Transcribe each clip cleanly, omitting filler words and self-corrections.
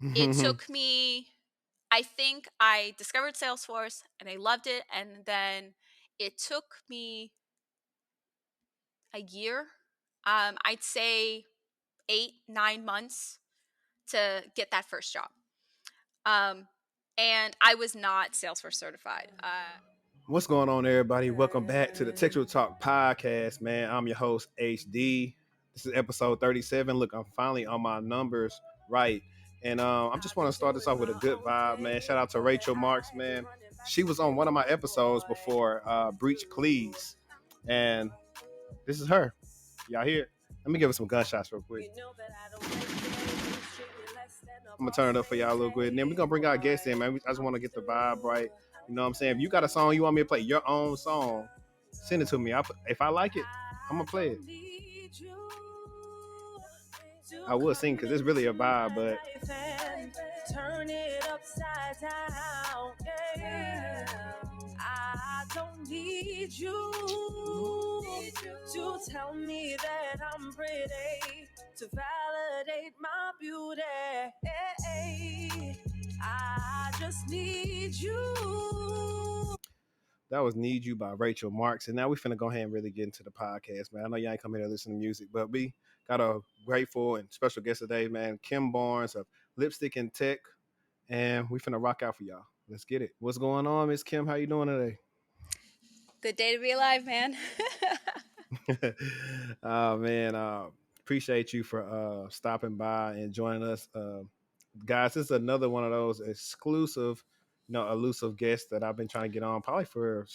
It took me, I think I discovered Salesforce and I loved it. And then it took me a year, I'd say 8, 9 months to get that first job. Um, and I was not Salesforce certified. What's going on, everybody? Welcome back to the TechTual Talk Podcast, man. I'm your host, HD. This is episode 37. Look, I'm finally on my numbers right. And I just want to start this off with a good vibe, man. Shout out to Rachael Marks, man. She was on one of my episodes before, Breach Please. And this is her. Y'all hear it? Let me give her some gunshots real quick. I'm gonna turn it up for y'all a little bit, and then we're gonna bring our guests in, man. I just want to get the vibe right. You know what I'm saying? If you got a song you want me to play, your own song, send it to me. If I like it, I'm gonna play it. I will sing because it's really a vibe, but turn it upside down. Yeah. I don't need you to tell me that I'm pretty, to validate my beauty. I just need you. That was Need You by Rachael Marks. And now we finna go ahead and really get into the podcast, man. I know y'all ain't come here to listen to music, but we got a grateful and special guest today, man. Kim Barnes of Lipstick and Tech. And we finna rock out for y'all. Let's get it. What's going on, Miss Kim? How you doing today? Good day to be alive, man. Oh man, appreciate you for stopping by and joining us. Guys, this is another one of those exclusive, elusive guests that I've been trying to get on probably for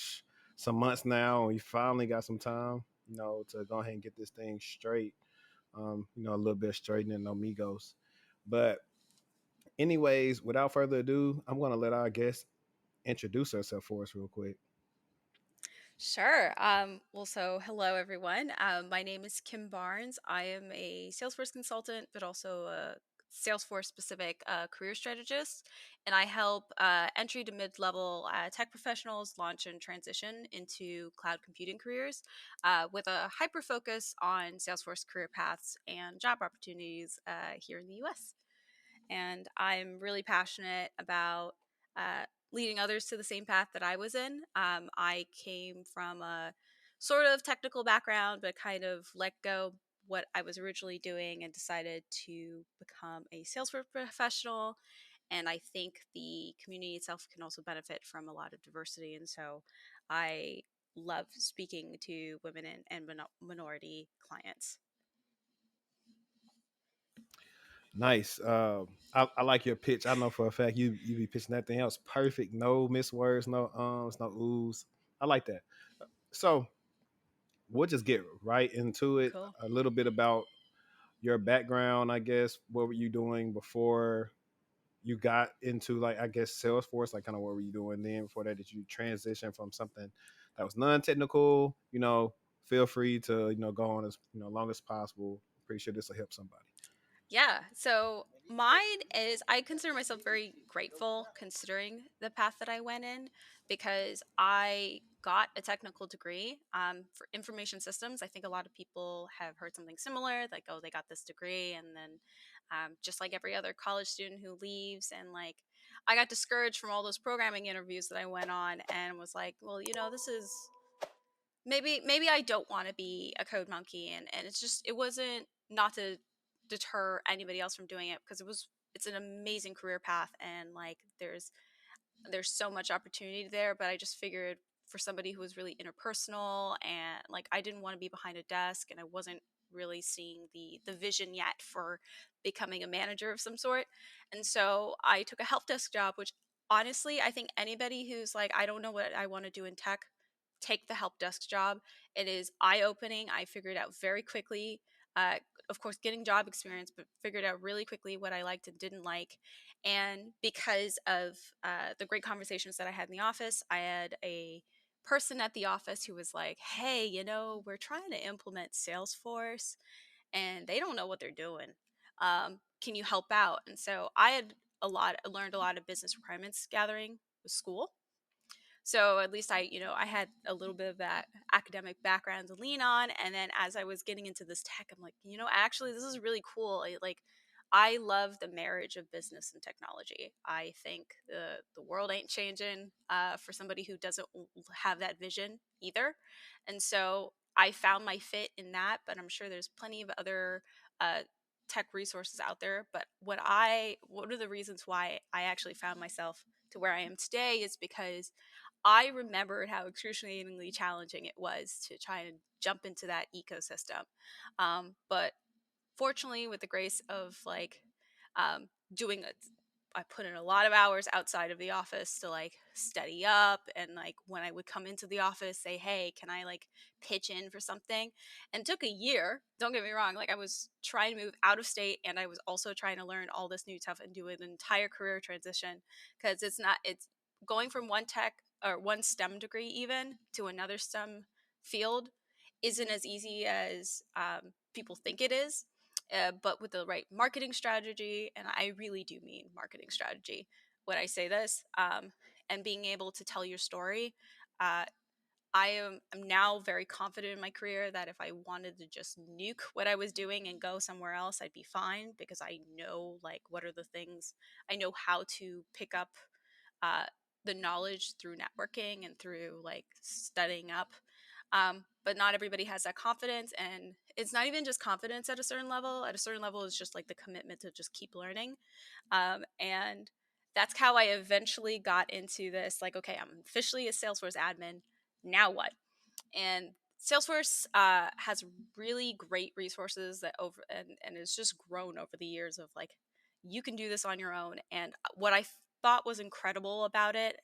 some months now. And we finally got some time, to go ahead and get this thing straight. A little bit of straightening amigos. But anyways, without further ado, I'm gonna let our guest introduce herself for us real quick. Sure. So hello, everyone. My name is Kim Barnes. I am a Salesforce consultant, but also a Salesforce specific career strategist. And I help entry to mid level tech professionals launch and transition into cloud computing careers with a hyper focus on Salesforce career paths and job opportunities here in the US. And I'm really passionate about leading others to the same path that I was in. I came from a sort of technical background, but kind of let go what I was originally doing and decided to become a Salesforce professional. And I think the community itself can also benefit from a lot of diversity. And so I love speaking to women and minority clients. Nice. I like your pitch. I know for a fact you be pitching that thing else perfect. No miss words, no ums, no oohs. I like that. So we'll just get right into it. Cool. A little bit about your background, I guess. What were you doing before you got into, like, I guess, Salesforce? Like, kind of what were you doing then? Before that, did you transition from something that was non-technical? Feel free to go on as long as possible. Pretty sure this will help somebody. Yeah. So mine is, I consider myself very grateful considering the path that I went in because I got a technical degree for information systems. I think a lot of people have heard something similar, like, oh, they got this degree. And then just like every other college student who leaves, and like, I got discouraged from all those programming interviews that I went on and was like, well, this is maybe I don't want to be a code monkey, and it wasn't, not to deter anybody else from doing it, because it's an amazing career path, and like there's so much opportunity there, but I just figured for somebody who was really interpersonal, and like I didn't want to be behind a desk, and I wasn't really seeing the vision yet for becoming a manager of some sort. And so I took a help desk job, which honestly, I think anybody who's like, I don't know what I want to do in tech, take the help desk job. It is eye-opening. I figured out very quickly, uh, of course, getting job experience, but figured out really quickly what I liked and didn't like. And because of the great conversations that I had in the office, I had a person at the office who was like, hey, we're trying to implement Salesforce and they don't know what they're doing. Can you help out? And so I had learned a lot of business requirements gathering with school. So at least I had a little bit of that academic background to lean on. And then as I was getting into this tech, I'm like, actually, this is really cool. I love the marriage of business and technology. I think the world ain't changing for somebody who doesn't have that vision either. And so I found my fit in that, but I'm sure there's plenty of other uh, tech resources out there. But one of the reasons why I actually found myself to where I am today is because I remembered how excruciatingly challenging it was to try and jump into that ecosystem. But fortunately, with the grace of like um, doing a, I put in a lot of hours outside of the office to like study up, and like when I would come into the office, say, "Hey, can I like pitch in for something?" And it took a year. Don't get me wrong; like I was trying to move out of state, and I was also trying to learn all this new stuff and do an entire career transition because it's going from one tech or one STEM degree even to another STEM field isn't as easy as people think it is, but with the right marketing strategy, and I really do mean marketing strategy when I say this, and being able to tell your story. Uh, I'm now very confident in my career that if I wanted to just nuke what I was doing and go somewhere else, I'd be fine because I know like what are the things I know how to pick up uh, the knowledge through networking and through like studying up. But not everybody has that confidence, and it's not even just confidence at a certain level. At a certain level, it's just like the commitment to just keep learning. And that's how I eventually got into this. Like, okay, I'm officially a Salesforce admin. Now what? And Salesforce has really great resources that and it's just grown over the years of like you can do this on your own. And what I thought was incredible about it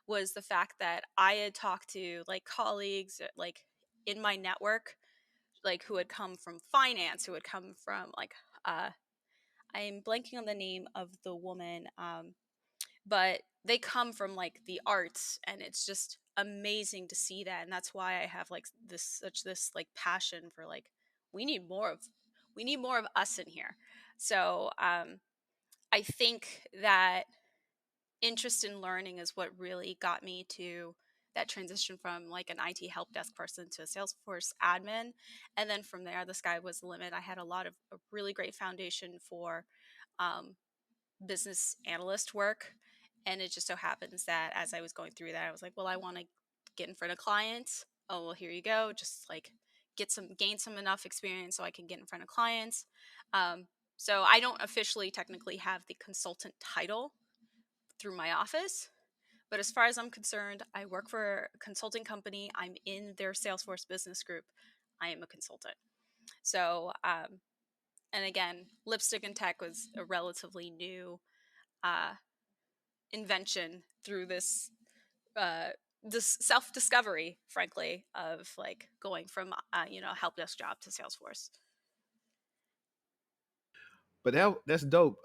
was the fact that I had talked to like colleagues like in my network, like who had come from finance, who had come from like I'm blanking on the name of the woman, but they come from like the arts, and it's just amazing to see that. And that's why I have like this like passion for like we need more of we need more of us in here. So I think that interest in learning is what really got me to that transition from like an IT help desk person to a Salesforce admin. And then from there, the sky was the limit. I had a really great foundation for um, business analyst work. And it just so happens that as I was going through that, I was like, well, I want to get in front of clients. Oh, well, here you go. Just like gain some enough experience so I can get in front of clients. Um, so I don't officially technically have the consultant title through my office. But as far as I'm concerned, I work for a consulting company. I'm in their Salesforce business group. I am a consultant. So, and again, lipstick and tech was a relatively new uh, invention through uh, this self discovery, frankly, of like going from a help desk job to Salesforce. But that's dope.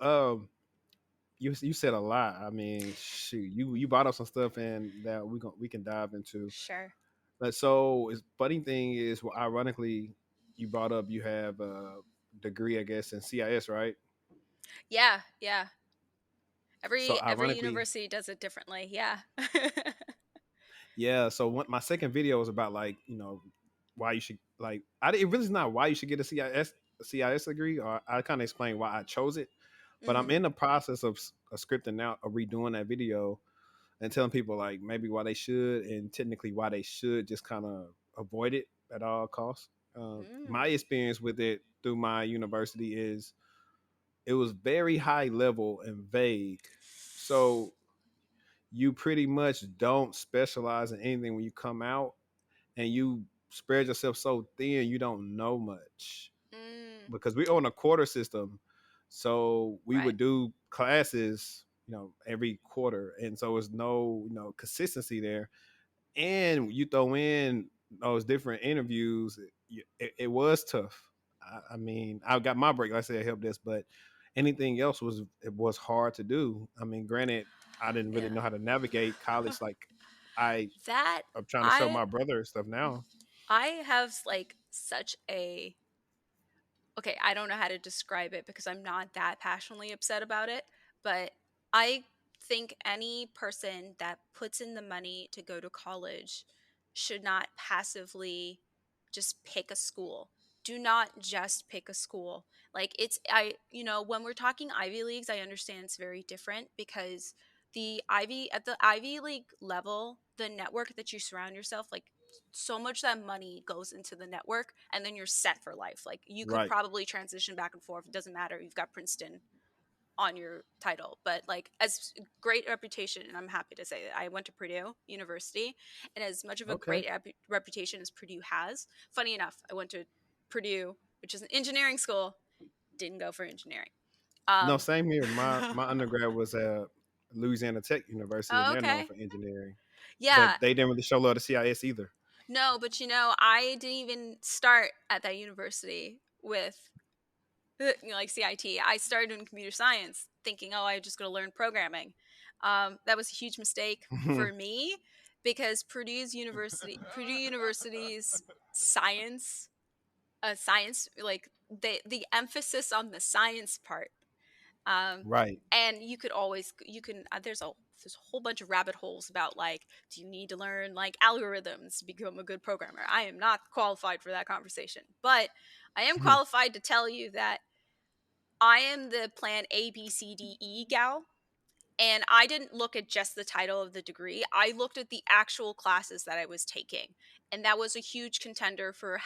You said a lot. I mean, shoot, you brought up some stuff and that we can dive into. Sure. But so, is funny thing is, well, ironically, you brought up you have a degree, I guess, in CIS, right? Yeah, yeah. So Every ironically, university does it differently. Yeah. yeah. So my second video was about like why you should like it really is not why you should get a CIS degree, or I kind of explain why I chose it. But I'm hmm in the process of scripting out of redoing that video and telling people like maybe why they should and technically why they should just kind of avoid it at all costs. Mm. My experience with it through my university is it was very high level and vague. So you pretty much don't specialize in anything when you come out, and you spread yourself so thin you don't know much Mm. because we're on a quarter system. So we Right. would do classes, every quarter, and so there's no consistency there. And you throw in those different interviews, it was tough. I mean, I got my break, like I said, help desk, but anything else was hard to do. I mean, granted, I didn't really Yeah. know how to navigate college like I That I'm trying to show I my brother stuff now. I have like such a okay, I don't know how to describe it because I'm not that passionately upset about it, but I think any person that puts in the money to go to college should not passively just pick a school. do not just pick a school. Like when we're talking Ivy Leagues, I understand it's very different because at the Ivy League level, the network that you surround yourself, like, so much that money goes into the network, and then you're set for life. Like, you could Right. probably transition back and forth. It doesn't matter. You've got Princeton on your title. But like, as great reputation, and I'm happy to say that I went to Purdue University, and as much of a Okay. great reputation as Purdue has, funny enough, I went to Purdue, which is an engineering school, didn't go for engineering. No, um same here. My undergrad was at Louisiana Tech University, and oh, they're known okay. for engineering, Yeah. but they didn't really show love to CIS either. No, but I didn't even start at that university with like CIT. I started in computer science thinking, oh, I'm just going to learn programming. That was a huge mistake for me because Purdue University's science, like the emphasis on the science part. Um, Right. and you can there's a whole bunch of rabbit holes about, like, do you need to learn like algorithms to become a good programmer? I am not qualified for that conversation, but I am qualified to tell you that I am the plan ABCDE gal, and I didn't look at just the title of the degree. I looked at the actual classes that I was taking. And that was a huge contender for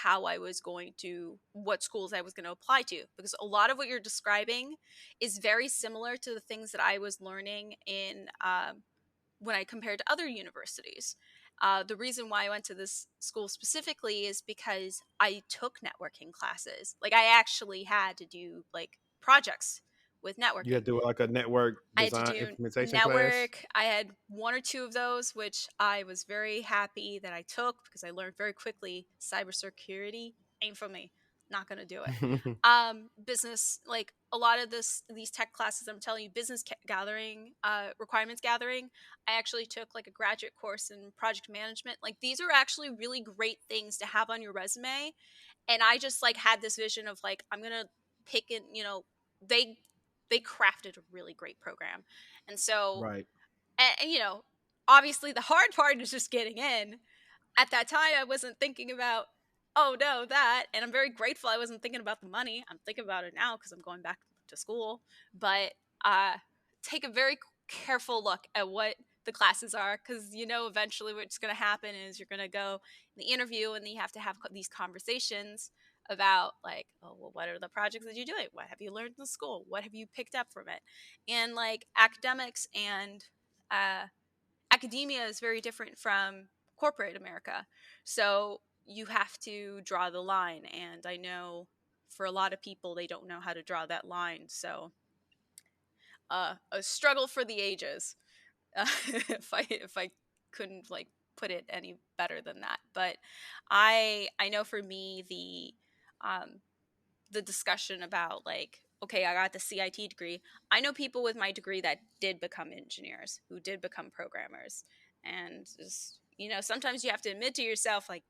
what schools I was going to apply to. Because a lot of what you're describing is very similar to the things that I was learning when I compared to other universities. The reason why I went to this school specifically is because I took networking classes. Like, I actually had to do like projects with You networking. had to do like a network I had to design do implementation class. network. I had one or two of those, which I was very happy that I took because I learned very quickly cybersecurity ain't for me. Not gonna do it. Business, like a lot of these tech classes, I'm telling you, gathering, requirements gathering. I actually took like a graduate course in project management. Like, these are actually really great things to have on your resume. And I just like had this vision of like, I'm gonna pick it. They they crafted a really great program. And so, Right. and obviously the hard part is just getting in. At that time, I wasn't thinking about, oh no, that. And I'm very grateful I wasn't thinking about the money. I'm thinking about it now because I'm going back to school. But take a very careful look at what the classes are, because eventually what's going to happen is you're going to go in the interview, and then you have to have these conversations about, like, oh, well, what are the projects that you're doing? What have you learned in school? What have you picked up from it? And like, academics and uh, academia is very different from corporate America. So you have to draw the line. And I know for a lot of people, they don't know how to draw that line. So a struggle for the ages, if I couldn't like put it any better than that. But I know for me, the discussion about, like, okay, I got the CIT degree. I know people with my degree that did become engineers, who did become programmers. And just, sometimes you have to admit to yourself, like,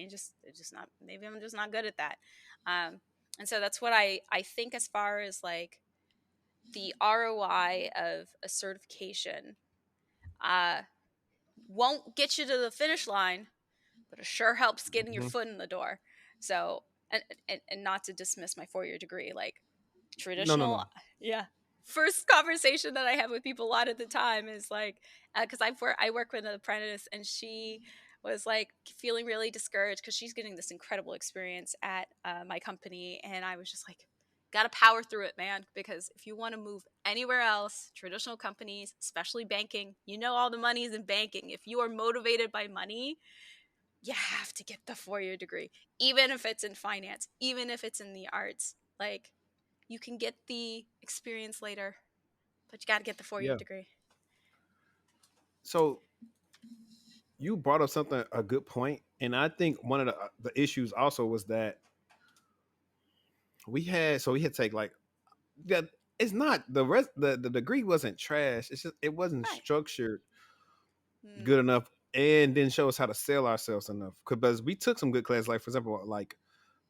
it's just not, maybe I'm just not good at that. Um, and so that's what I think, as far as like the ROI of a certification, uh, won't get you to the finish line, but it sure helps getting your Mhm. foot in the door. So, and not to dismiss my 4-year degree, like, No, no, traditional, no. yeah. First conversation that I have with people a lot of the time is like, because I work with an apprentice, and she was like feeling really discouraged because she's getting this incredible experience at my company, and I was just like, gotta power through it, man, because if you want to move anywhere else, traditional companies, especially banking, all the money is in banking. If you are motivated by money, you have to get the 4-year degree, even if it's in finance, even if it's in the arts. Like, you can get the experience later, but you got to get the 4-year Yeah. degree. So you brought up something a good point, and I think one of the issues also was that we had to take like that. It's not the rest. The degree wasn't trash. It's just it wasn't Right. structured Mm. good enough, and didn't show us how to sell ourselves enough. Because we took some good classes, like for example, like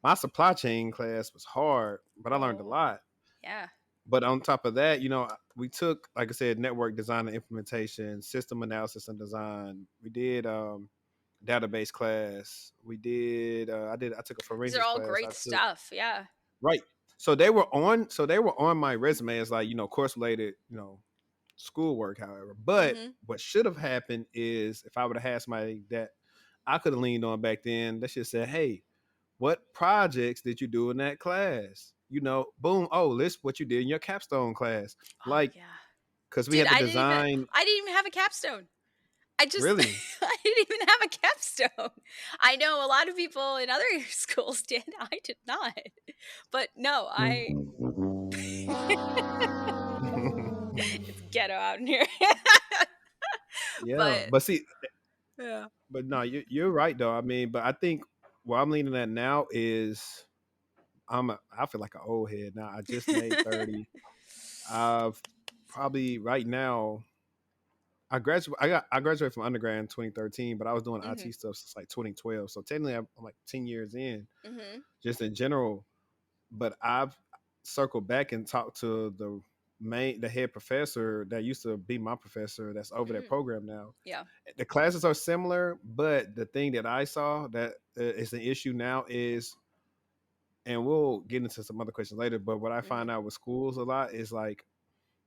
my supply chain class was hard, but I learned a Oh, lot. yeah. But on top of that, we took, like I said, network design and implementation, system analysis and design. We did. database class. We did. I took a These are forensics all class. I great took stuff. Yeah. right. So they were on my resume as like course related schoolwork. However, but Mhm. what should have happened is if I would have had somebody that I could have leaned on back then, they should have said, "Hey, what projects did you do in that class? Boom. Oh, list what you did in your capstone class. Oh Like, yeah. because we Dude, had to design. I didn't even have a capstone. I just Really? I didn't even have a capstone. I know a lot of people in other schools did. I did not. But no, I it's ghetto out in here. Yeah, But but see, yeah. but no, you're right though. I mean, but I think what I'm leaning at now is I feel like an old head now. I just made 30. I've probably right now. I graduated from undergrad in 2013, but I was doing Mhm. IT stuff since like 2012. So technically, I'm like 10 years in, Mhm. just in general. But I've circled back and talked to the head professor that used to be my professor that's over that Mhm. program now. Yeah. The classes are similar, but the thing that I saw that is an issue now is, and we'll get into some other questions later, but what I Mhm. find out with schools a lot is like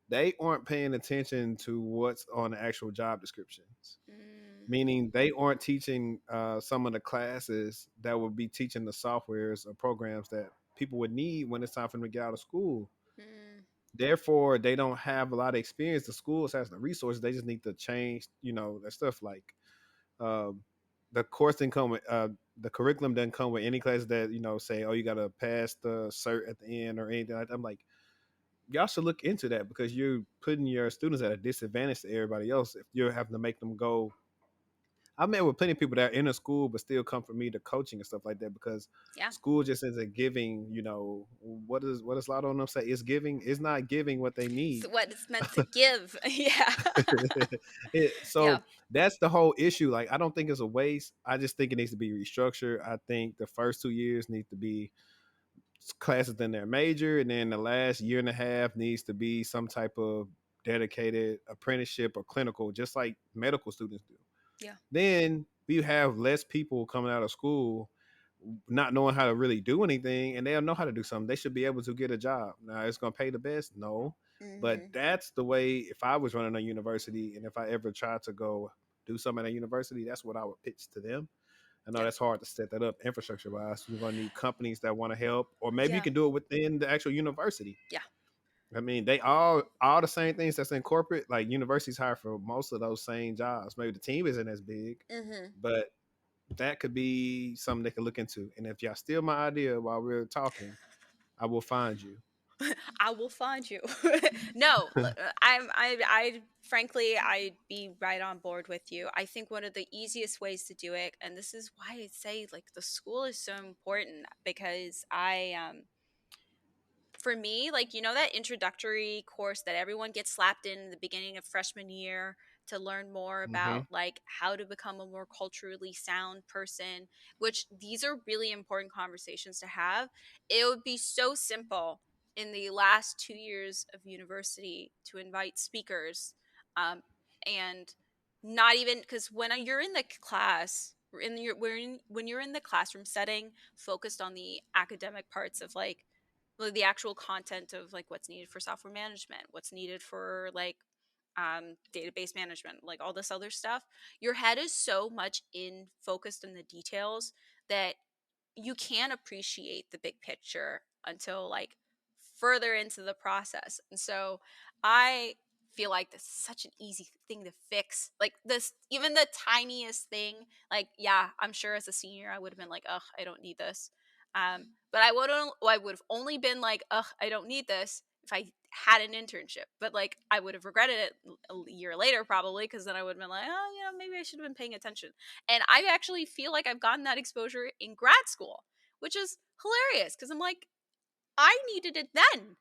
they aren't paying attention to what's on the actual job descriptions. Mm. Meaning they aren't teaching some of the classes that would be teaching the softwares or programs that people would need when it's time for them to get out of school. Mm. Therefore, they don't have a lot of experience. The schools has the resources. They just need to change, that stuff like um, the course didn't come with the curriculum doesn't come with any classes that say, oh, you got to pass the cert at the end or anything like that. I'm like, y'all should look into that because you're putting your students at a disadvantage to everybody else if you're having to make them go. I met with plenty of people that are in a school but still come for me to coaching and stuff like that because Yeah. school just isn't giving. What does a lot of them say? It's giving. It's not giving what they It's need. what it's meant to give. Yeah. Yeah. So that's the whole issue. Like, I don't think it's a waste. I just think it needs to be restructured. I think the first 2 years need to be classes in their major, and then the last year and a half needs to be some type of dedicated apprenticeship or clinical, just like medical students do. Yeah. Then we have less people coming out of school not knowing how to really do anything, and they'll know how to do something. They should be able to get a job. Now, it's going to pay the best, no, but Mhm. that's the way. If I was running a university, and if I ever tried to go do something at a university, that's what I would pitch to them. I know Yeah. that's hard to set that up infrastructure wise. You're going to need companies that want to help, or maybe you Yeah. can do it within the actual university. Yeah. I mean, they all the same things that's in corporate. Like, universities hire for most of those same jobs. Maybe the team isn't as big, Mhm. but that could be something they could look into. And if y'all steal my idea while we're talking, I will find you. I will find you. No, I frankly I'd be right on board with you. I think one of the easiest ways to do it, and this is why I say like the school is so important because for me, like, that introductory course that everyone gets slapped in the beginning of freshman year to learn more Hmm. about like how to become a more culturally sound person, which these are really important conversations to have. It would be so simple in the last 2 years of university to invite speakers, um, and not even because when you're in the class when you're in the classroom setting focused on the academic parts of like the actual content of like what's needed for software management, what's needed for like database management, like all this other stuff. Your head is so much in focused in the details that you can't appreciate the big picture until like further into the process. And so I feel like this is such an easy thing to fix. Like this, even the tiniest thing, like, yeah, I'm sure as a senior, I would have been like, ugh, I don't need this. But I would have only been like, ugh, I don't need this if I had an internship. But like, I would have regretted it a year later probably because then I would have been like, oh, yeah, maybe I should have been paying attention. And I actually feel like I've gotten that exposure in grad school, which is hilarious because I'm like, I needed it then.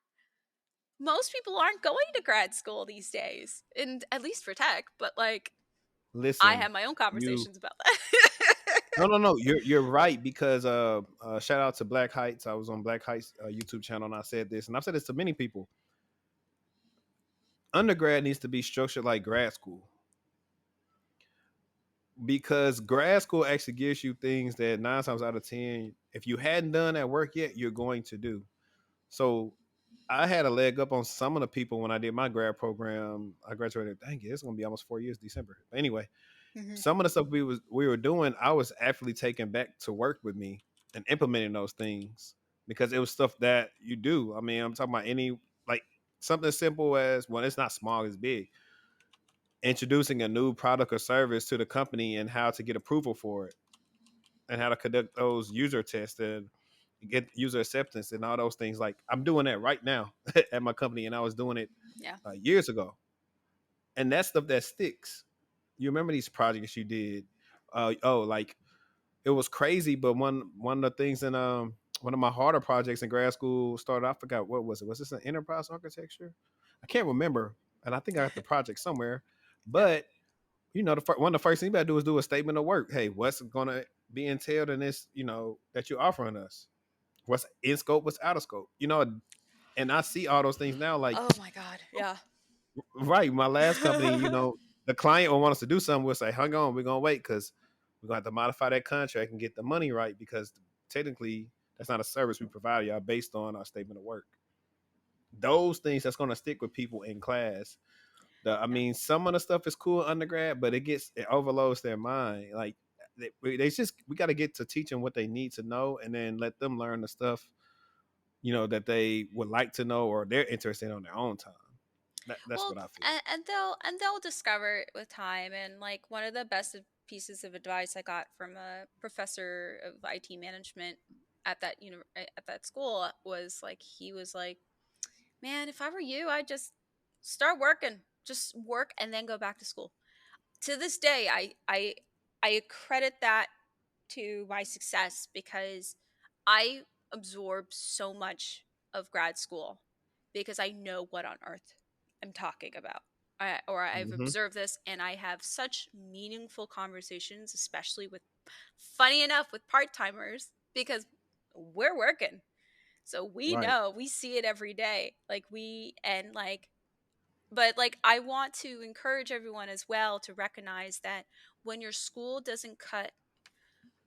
Most people aren't going to grad school these days, and at least for tech, but like I Listen, have my own you conversations about that. no, you're right because shout out to Black Heights. I was on Black Heights YouTube channel and I said this, and I've said this to many people. Undergrad needs to be structured like grad school. because grad school actually gives you things that 9 times out of 10, if you hadn't done at work yet, you're going to do. So I had a leg up on some of the people when I did my grad program. I graduated. Dang it, it's gonna be almost 4 years, December. But anyway, Hmm. some of the stuff we were doing, I was actually taking back to work with me and implementing those things because it was stuff that you do. I mean, I'm talking about any like something as simple as, well, it's not small, it's big. Introducing a new product or service to the company and how to get approval for it and how to conduct those user tests and get user acceptance and all those things. Like I'm doing that right now at my company, and I was doing it Yeah. years ago. And that stuff that sticks. You remember these projects you did? Like it was crazy. But one of the things in one of my harder projects in grad school started. I forgot what was it. Was this an enterprise architecture? I can't remember, and I think I got the project somewhere. Yeah. But one of the first things you gotta do is do a statement of work. Hey, what's gonna be entailed in this? That you're offering us. What's in scope? What's out of scope? And I see all those things now. Like, Oh my God. Yeah. right, my last company, the client will want us to do something. We'll say, "Hang on, we're gonna wait because we're gonna have to modify that contract and get the money right because technically that's not a service we provide y'all based on our statement of work." Those things that's gonna stick with people in class. I Yeah. mean, some of the stuff is cool undergrad, but it overloads their mind. Like we got to get to teaching what they need to know, and then let them learn the stuff that they would like to know or they're interested in on their own time. That's Well, what I feel. and they'll discover it with time. And like one of the best pieces of advice I got from a professor of IT management at that school was like, he was like, "Man, if I were you, I'd just start working, just work and then go back to school." To this day, I credit that to my success because I absorbed so much of grad school because I know what on earth I'm talking about. Or I've Hmm. observed this, and I have such meaningful conversations, especially with, funny enough, with part timers because we're working. So we Right. know, we see it every day. But like, I want to encourage everyone as well to recognize that when your school doesn't cut,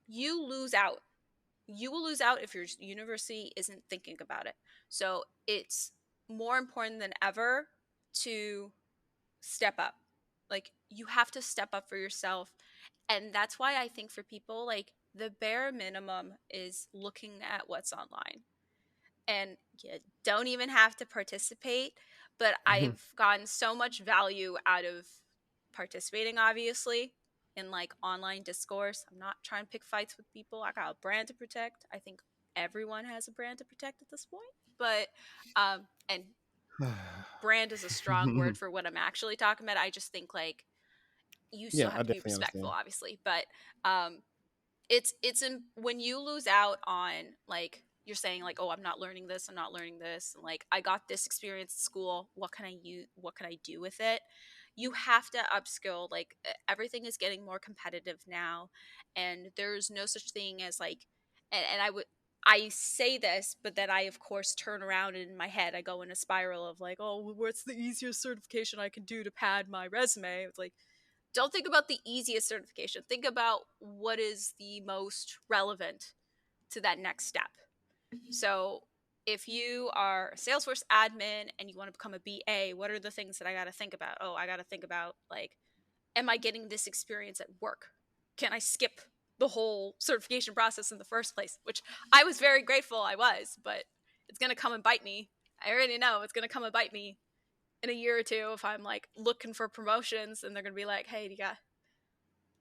you lose out. You will lose out if your university isn't thinking about it. So it's more important than ever to step up. Like, you have to step up for yourself. And that's why I think for people, like, the bare minimum is looking at what's online. And you don't even have to participate, but I've gotten so much value out of participating, obviously, in like online discourse. I'm not trying to pick fights with people. I got a brand to protect. I think everyone has a brand to protect at this point. But and brand is a strong word for what I'm actually talking about. I just think like you still Yeah, have I to be definitely respectful, understand. obviously, but um when you lose out on, like, you're saying like, "Oh, I'm not learning this, I'm not learning this," and like, I got this experience at school, what can I do with it? You have to upskill. Like, everything is getting more competitive now, and there's no such thing as like, and I say this, but then I of course turn around and in my head I go in a spiral of like, "Oh, well, what's the easiest certification I can do to pad my resume?" It's like, don't think about the easiest certification. Think about what is the most relevant to that next step. So, if you are a Salesforce admin and you want to become a BA, what are the things that I got to think about? Oh, I got to think about, like, am I getting this experience at work? Can I skip the whole certification process in the first place? Which I was very grateful I was, but it's going to come and bite me. I already know it's going to come and bite me in a year or two if I'm like looking for promotions and they're going to be like, "Hey,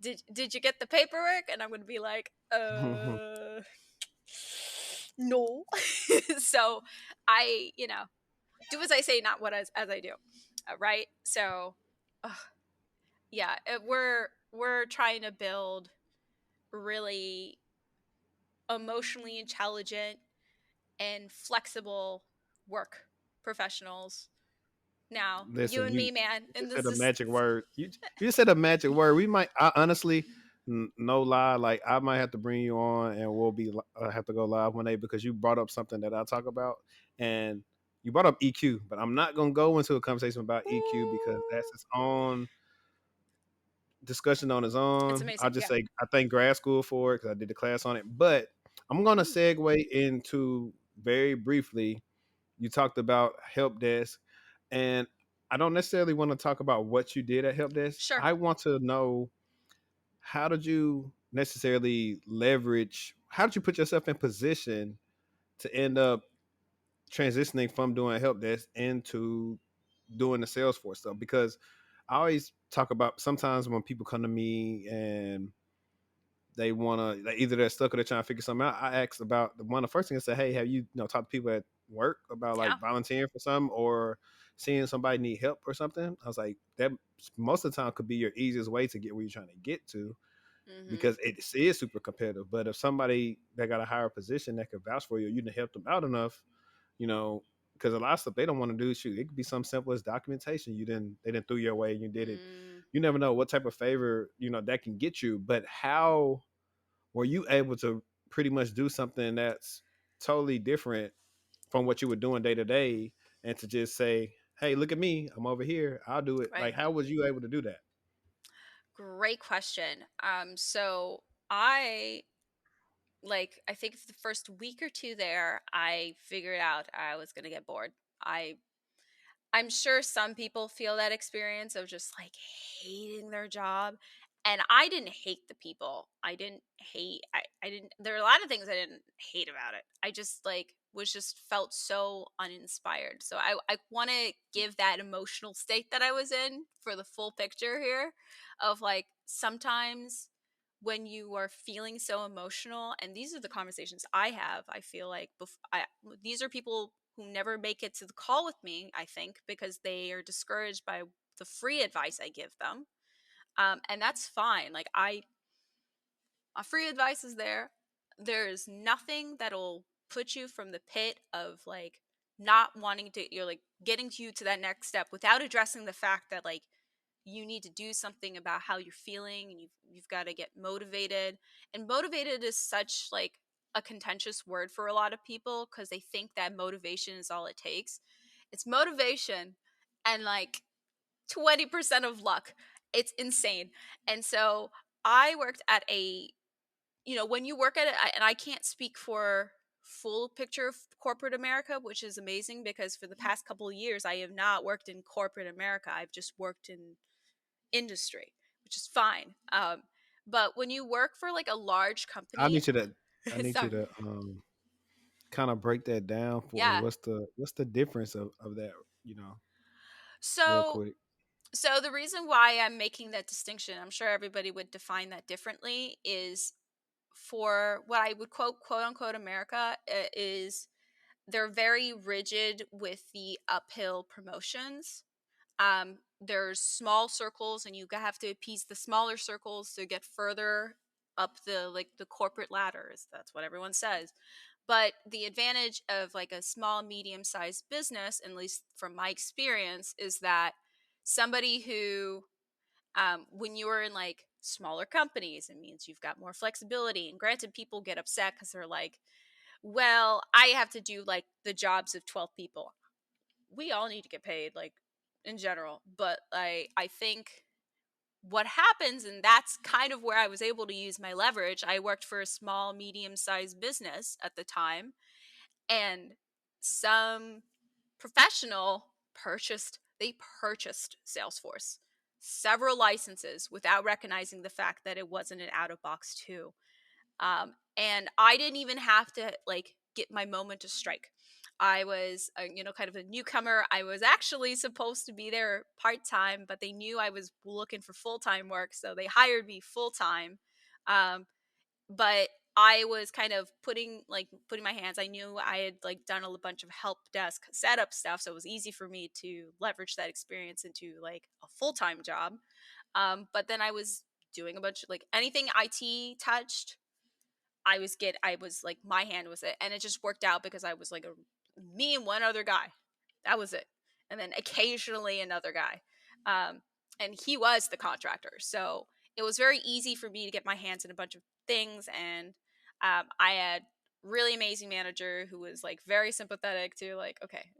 did you get the paperwork?" And I'm going to be like, no. So do as I say, not what as I do. Right? So, uh, yeah, we're trying to build really emotionally intelligent and flexible work professionals. Now, you Listen, and you me, man, you and just this said a is magic word. You just said a magic word. We might, I honestly, no lie, like I might have to bring you on, and we'll be have to go live one day because you brought up something that I talk about, and you brought up EQ, but I'm not gonna go into a conversation about EQ because that's its own discussion on its It's own. I'll amazing. just Yeah. say I thank grad school for it because I did the class on it. But I'm gonna Mm, segue into very briefly. You talked about help desk, and I don't necessarily want to talk about what you did at help desk. sure. I want to know, how did you necessarily leverage? How did you put yourself in position to end up transitioning from doing help desk into doing the Salesforce stuff? Because I always talk about, sometimes when people come to me and they want to, like, either they're stuck or they're trying to figure something out, I ask about the one. The first thing I say, hey, have talked to people at work about Yeah. like volunteering for something or seeing somebody need help or something? I was like, that most of the time could be your easiest way to get where you're trying to get to, Mm-hmm. because it is super competitive. But if somebody that got a higher position that could vouch for you, you can help them out enough, you know, because a lot of stuff they don't want to do, shoot, it could be something simple as documentation. They didn't throw your way and you did it. Mm, You never know what type of favor, that can get you. But how were you able to pretty much do something that's totally different from what you were doing day to day, and to just say, hey, look at me, I'm over here, I'll do it? right. Like, how was you able to do that? Great question. So I I think the first week or two there, I figured out I was gonna get bored. I I'm sure some people feel that experience of just like hating their job. And I didn't hate the people. I didn't, there are a lot of things I didn't hate about it. I just was just felt so uninspired. So I want to give that emotional state that I was in for the full picture here of like sometimes when you are feeling so emotional, and these are the conversations I have, I feel like these are people who never make it to the call with me, I think, because they are discouraged by the free advice I give them. And that's fine. My free advice is there. There's nothing that'll put you from the pit of like not wanting to, you're like getting to you to that next step without addressing the fact that like you need to do something about how you're feeling, and you've got to get motivated. And motivated is such like a contentious word for a lot of people because they think that motivation is all it takes. It's motivation and like 20% of luck. It's insane. And so I worked at when you work at it, and I can't speak for full picture of corporate America, which is amazing because for the past couple of years I have not worked in corporate America. I've just worked in industry, which is fine. But when you work for like a large I company, need you to I need you sorry, to kind of break that down for me. yeah. What's the difference of that, real So, quick? so the reason why I'm making that distinction, I'm sure everybody would define that differently, is for what I would quote unquote America is they're very rigid with the uphill promotions. There's small circles and you have to appease the smaller circles to get further up the corporate ladders. That's what everyone says. But the advantage of like a small medium sized business, at least from my experience, is that somebody who when you're in like smaller companies, it means you've got more flexibility. And granted, people get upset because they're like, well, I have to do like the jobs of 12 people. We all need to get paid, like in general. But I think what happens, and that's kind of where I was able to use my leverage. I worked for a small, medium sized business at the time, and some professional purchased Salesforce, several licenses without recognizing the fact that it wasn't an out of box too. And I didn't even have to like get my moment to strike. I was, kind of a newcomer. I was actually supposed to be there part time, but they knew I was looking for full time work, so they hired me full time. Um, but I was kind of putting my hands. I knew I had like done a bunch of help desk setup stuff, so it was easy for me to leverage that experience into like a full time job. But then I was doing a bunch of like anything IT touched. I was like my hand was it, and it just worked out because I was like me and one other guy. That was it, and then occasionally another guy, and he was the contractor. So it was very easy for me to get my hands in a bunch of things, and I had really amazing manager who was like very sympathetic to like, okay,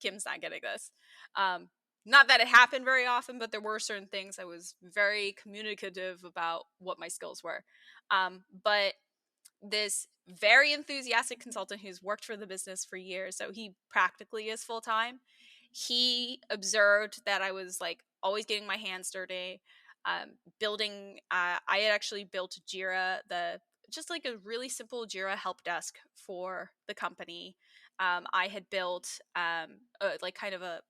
Kim's not getting this. Um, not that it happened very often, but there were certain things I was very communicative about what my skills were. But this very enthusiastic consultant who's worked for the business for years, so he practically is full time. He observed that I was like always getting my hands dirty, building. I had actually built Jira, the just like a really simple Jira help desk for the company. I had built like kind of a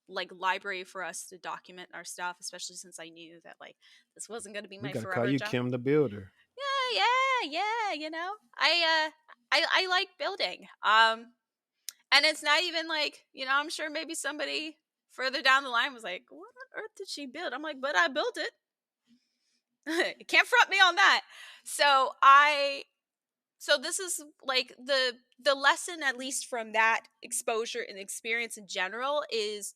like library for us to document our stuff, especially since I knew that like this wasn't going to be We my gotta call forever you job. Kim the Builder. Yeah. You know, I like building. And it's not even like, you know, I'm sure maybe somebody further down the line was like, "What on earth did she build?" I'm like, "But I built it." You can't front me on that. So so this is like the lesson, at least from that exposure and experience in general, is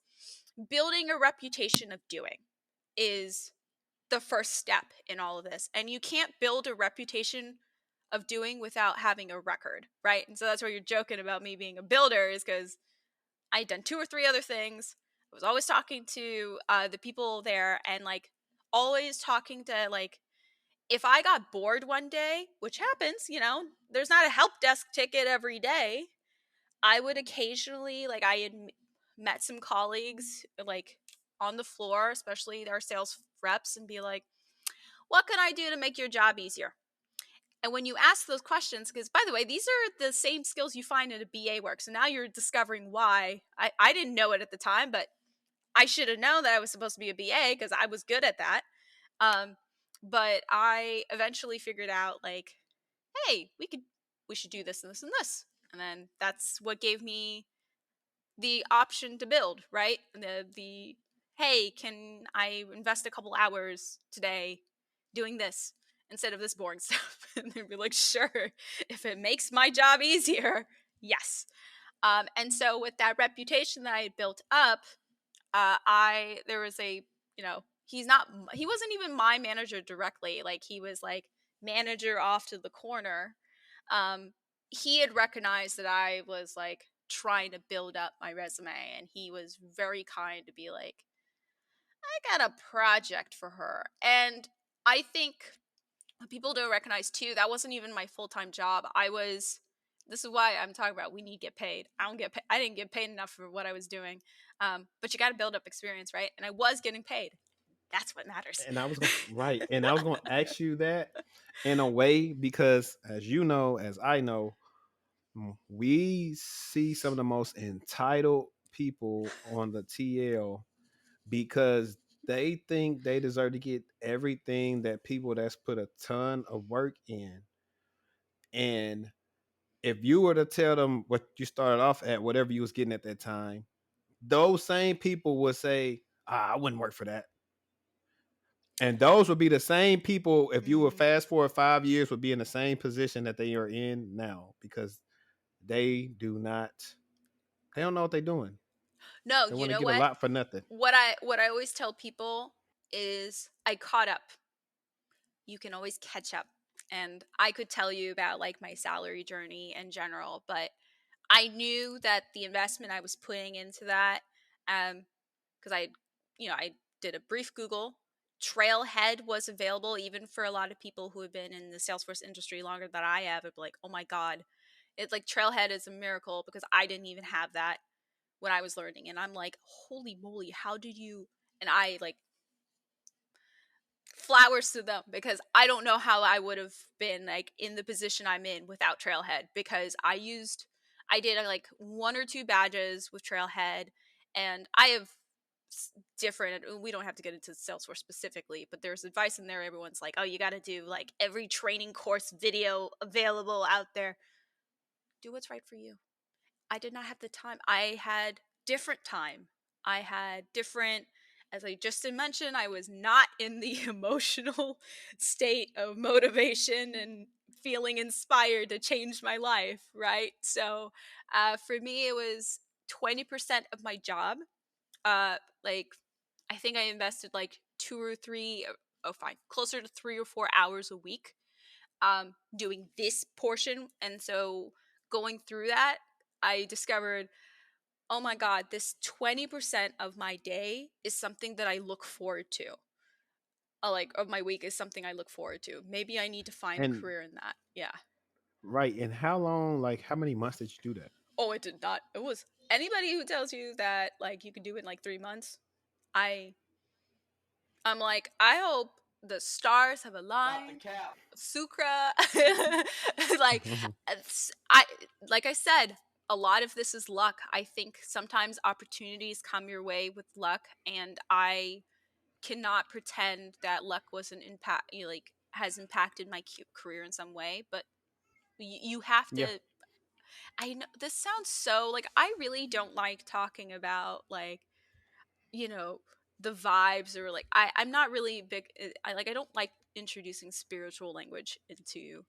building a reputation of doing is the first step in all of this. And you can't build a reputation of doing without having a record, right? And so that's where you're joking about me being a builder, is because I'd done 2 or 3 other things. I was always talking to the people there, and like always talking to like, if I got bored one day, which happens, you know, there's not a help desk ticket every day. I would occasionally, like, I had met some colleagues like on the floor, especially our sales reps, and be like, what can I do to make your job easier? And when you ask those questions, because by the way, these are the same skills you find in a BA work. So now you're discovering why. I didn't know it at the time, but I should have known that I was supposed to be a BA because I was good at that. Um, but I eventually figured out like, hey, we should do this and this and this. And then that's what gave me the option to build, right? The hey, can I invest a couple hours today doing this instead of this boring stuff? And they'd be like, sure, if it makes my job easier, yes. And so with that reputation that I had built up, there was a, you know, he wasn't even my manager directly. Like he was like manager off to the corner. Um, he had recognized that I was like trying to build up my resume, and he was very kind to be like, I got a project for her. And I think what people don't recognize too, that wasn't even my full-time job. This is why I'm talking about we need to get paid. I didn't get paid enough for what I was doing. But you got to build up experience, right? And I was getting paid. That's what matters. And I was going right, and I was going to ask you that in a way because, as you know, as I know, we see some of the most entitled people on the TL because they think they deserve to get everything that people that's put a ton of work in. And if you were to tell them what you started off at, whatever you was getting at that time, those same people would say, I wouldn't work for that. And those would be the same people, if you were Mm. fast forward 5 years, would be in the same position that they are in now because they they don't know what they're doing. No, They you want to know get a what? lot for nothing. What I always tell people is I caught up. You can always catch up. And I could tell you about like my salary journey in general, but I knew that the investment I was putting into that, because I did a brief Google. Trailhead was available even for a lot of people who have been in the Salesforce industry longer than I have. It'd be like, oh my God, it's like Trailhead is a miracle because I didn't even have that when I was learning. And I'm like, holy moly, how did you? And I like flowers to them because I don't know how I would have been like in the position I'm in without Trailhead because I did like 1 or 2 badges with Trailhead, and I have different, we don't have to get into Salesforce specifically, but there's advice in there. Everyone's like, oh, you got to do like every training course video available out there. Do what's right for you. I did not have the time. I had different time. I had different, as I just mentioned, I was not in the emotional state of motivation and feeling inspired to change my life, right? So for me, it was 20% of my job. Like, I think I invested like 2 or 3, oh, fine, closer to 3 or 4 hours a week doing this portion. And so going through that, I discovered oh my God, this 20% of my day is something that I look forward to. Like, of my week is something I look forward to. Maybe I need to find a And career in that. Yeah. right, and how long? Like, how many months did you do that? Oh, it did not. It was anybody who tells you that like you can do it in like 3 months. I I'm like, I hope the stars have aligned. Sucra, like I like I said, a lot of this is luck. I think sometimes opportunities come your way with luck, and I cannot pretend that luck wasn't impact like has impacted my career in some way. But you have Yeah. to. I know this sounds so like I really don't like talking about like you know the vibes or like I'm not really big. I don't like introducing spiritual language into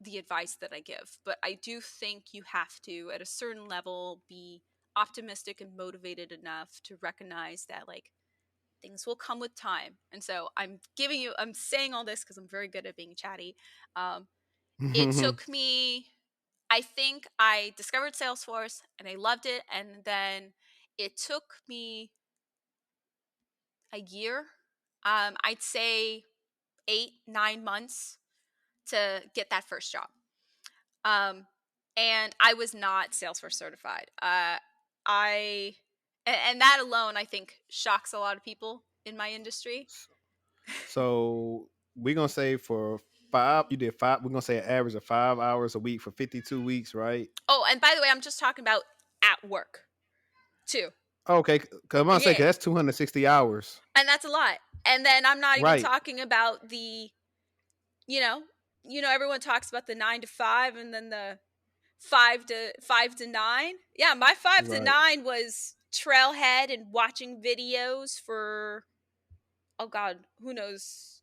the advice that I give, but I do think you have to, at a certain level, be optimistic and motivated enough to recognize that like things will come with time. And so I'm saying all this because I'm very good at being chatty. Um, it took me, I think I discovered Salesforce and I loved it. And then it took me a year, I'd say 8, 9 months to get that first job. Um, and I was not Salesforce certified. I and that alone, I think, shocks a lot of people in my industry. So we're gonna say for five, you did five. We're gonna say an average of 5 hours a week for 52 weeks, right? Oh, and by the way, I'm just talking about at work too. Okay, because I'm gonna say, Yeah, because that's 260 hours, and that's a lot. And then I'm not even right? talking about the, you know, everyone talks about the 9 to 5, and then the 5 to 9. Yeah, my five to Right. nine was trailhead and watching videos for oh god, who knows?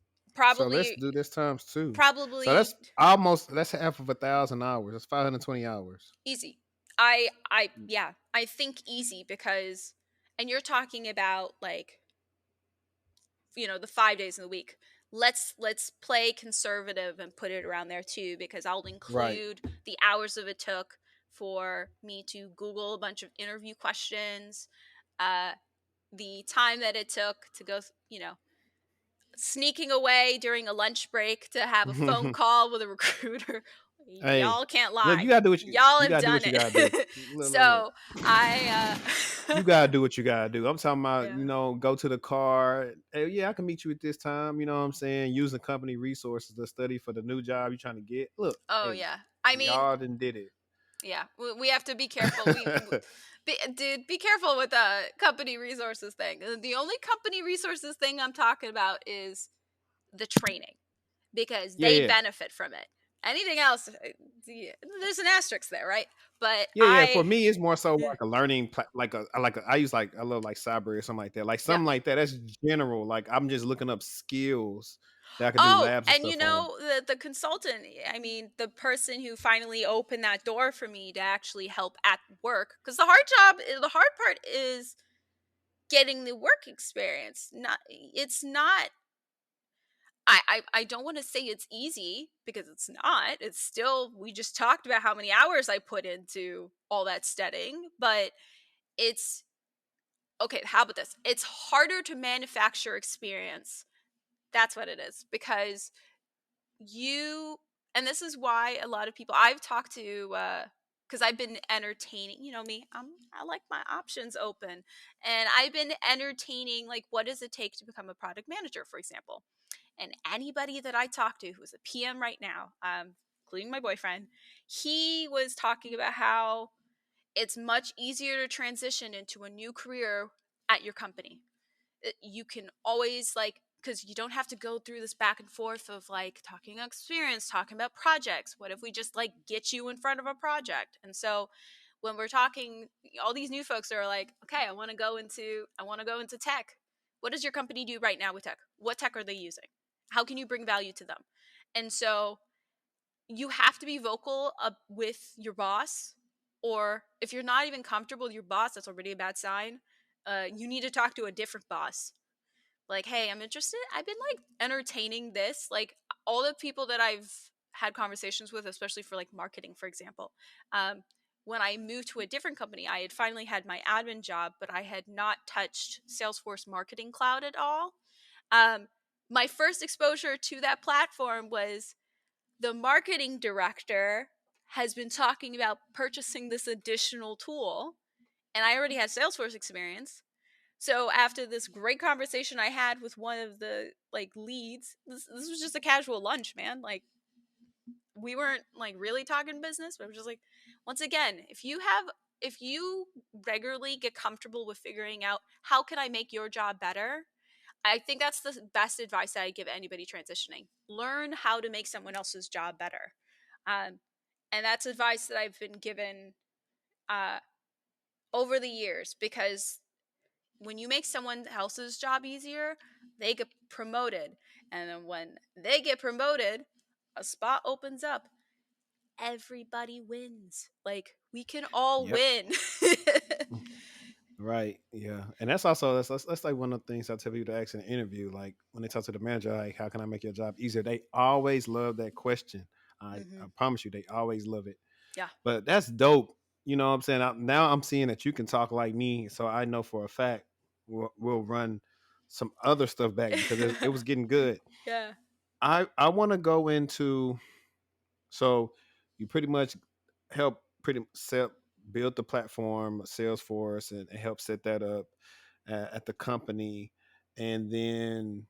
So let's Probably do this times two. So probably that's half of 1,000 hours. That's 520 hours. easy. I yeah, I think easy because and you're talking about like, the 5 days in the week. Let's play conservative and put it around there too because I'll Right. include the hours of it took for me to Google a bunch of interview questions, uh the time that it took to go, sneaking away during a lunch break to have a phone call with a recruiter. Hey, Y'all can't look, lie. you gotta do what Y'all you have gotta do done what you gotta do. it. Look. So I You gotta do what you gotta do. I'm talking about, yeah. go to the car. Hey, yeah, I can meet you at this time. You know what I'm saying? Using company resources to study for the new job you're trying to get. Look, Oh hey, yeah. I mean, y'all done did it. yeah. We have to be careful. Dude, be careful with the company resources thing. The only company resources thing I'm talking about is the training because Yeah, they yeah. benefit from it. Anything else, there's an asterisk there, right? But Yeah, yeah. For me, it's more so yeah. like a learning, I use I love like cyber or something like that, like Yeah. something like that. That's general. Like I'm just looking up skills that I could do Oh, labs and and stuff on. the consultant, I mean, the person who finally opened that door for me to actually help at work, because the hard part is getting the work experience. Not, it's not. I don't want to say it's easy because it's not. It's still we just talked about how many hours I put into all that studying, but it's okay. How about this? It's harder to manufacture experience. That's what it is because you and this is why a lot of people I've talked to because I've been entertaining, me, I like my options open, and I've been entertaining like what does it take to become a product manager, for example. And anybody that I talk to who's a PM right now, including my boyfriend, he was talking about how it's much easier to transition into a new career at your company. You can always like because you don't have to go through this back and forth of like talking experience, talking about projects. What if we just like get you in front of a project? And so when we're talking, all these new folks are like, okay, I want to go into tech. What does your company do right now with tech? What tech are they using? How can you bring value to them? And so you have to be vocal with your boss, or if you're not even comfortable with your boss, that's already a bad sign. You need to talk to a different boss, like, hey, I'm interested, I've been like entertaining this, like all the people that I've had conversations with, especially for like marketing, for example, um, when I moved to a different company, I had finally had my admin job, but I had not touched Salesforce Marketing Cloud at all. Um, my first exposure to that platform was the marketing director has been talking about purchasing this additional tool, and I already had Salesforce experience. So after this great conversation I had with one of the like leads, this was just a casual lunch, man. Like we weren't like really talking business, but it was just like, once again, if you regularly get comfortable with figuring out how can I make your job better, I think that's the best advice that I give anybody transitioning. Learn how to make someone else's job better. Um, and that's advice that I've been given uh, over the years, because when you make someone else's job easier, they get promoted. And then when they get promoted, a spot opens up. Everybody wins. Like, we can all Yep. win. Right. Yeah. And that's also that's like one of the things I tell people to ask in an interview. Like when they talk to the manager, like, how can I make your job easier? They always love that question. I Hmm. promise you, they always love it. Yeah. But that's dope. You know what I'm saying? Now I'm seeing that you can talk like me, so I know for a fact we'll run some other stuff back because it was getting good. Yeah. I want to go into, so you pretty much help pretty set build the platform Salesforce and help set that up at the company, and then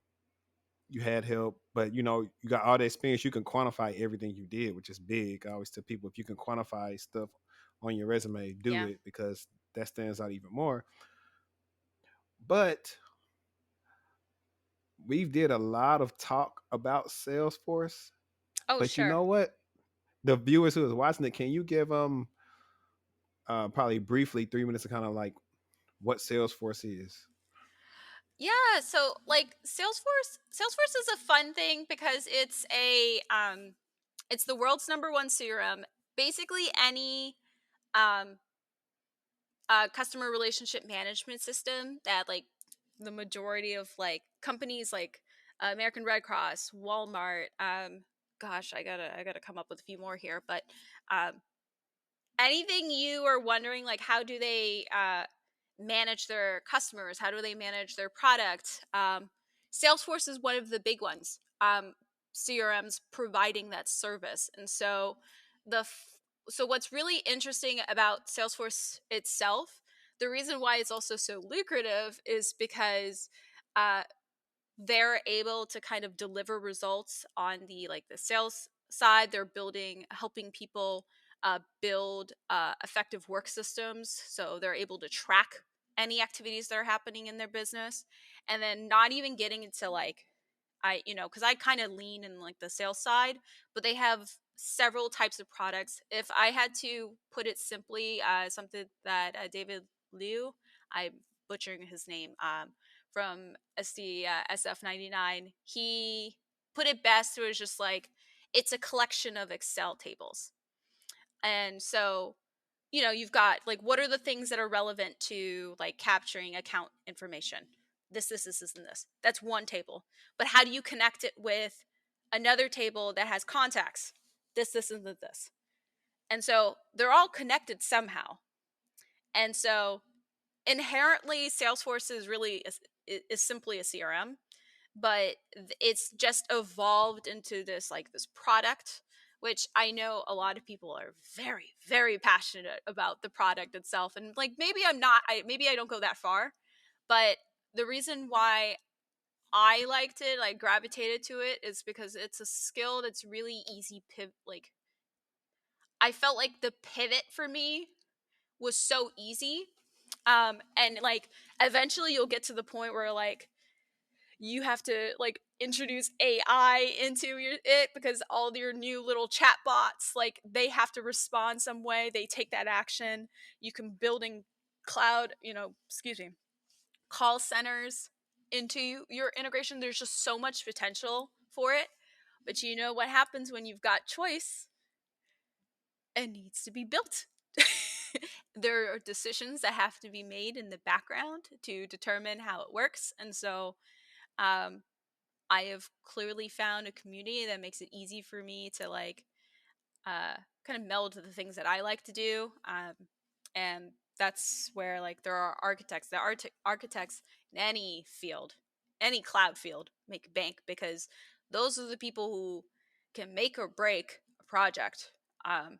you had help, but you got all the experience. You can quantify everything you did, which is big. I always tell people, if you can quantify stuff on your resume, do Yeah. it, because that stands out even more. But we did a lot of talk about Salesforce. Oh, But you sure. know what? The viewers who is watching it, can you give them probably briefly 3 minutes of kind of like what Salesforce is? Yeah, so like Salesforce is a fun thing because it's the world's number one CRM. Basically any um customer relationship management system that like the majority of like companies like American Red Cross, Walmart, gosh, I gotta come up with a few more here, but um anything you are wondering, like how do they manage their customers, how do they manage their product, Salesforce is one of the big ones, CRMs providing that service. And so so what's really interesting about Salesforce itself, the reason why it's also so lucrative is because uh, they're able to kind of deliver results on the like the sales side. They're building helping people build effective work systems, so they're able to track any activities that are happening in their business. And then not even getting into like because I kind of lean in like the sales side, but they have several types of products. If I had to put it simply, something that David Liu, I'm butchering his name, from SD SF99, he put it best. It was just like it's a collection of Excel tables. And so, you've got like what are the things that are relevant to like capturing account information? This, and this. That's one table. But how do you connect it with another table that has contacts? This, and this. And so they're all connected somehow. And so inherently, Salesforce is simply a CRM, but it's just evolved into this product, which I know a lot of people are very very passionate about the product itself. And like maybe I'm not, maybe I don't go that far, but the reason why I liked it, like gravitated to it, is because it's a skill that's really easy like I felt like the pivot for me was so easy. And like eventually you'll get to the point where like you have to like introduce AI into it, because all your new little chat bots, like they have to respond some way. They take that action. You can building cloud, excuse me, call centers into your integration. There's just so much potential for it. But you know what happens when you've got choice? It needs to be built. There are decisions that have to be made in the background to determine how it works. And so um, I have clearly found a community that makes it easy for me to like kind of meld the things that I like to do. And that's where like there are architects, architects in any field, any cloud field make bank, because those are the people who can make or break a project. Um,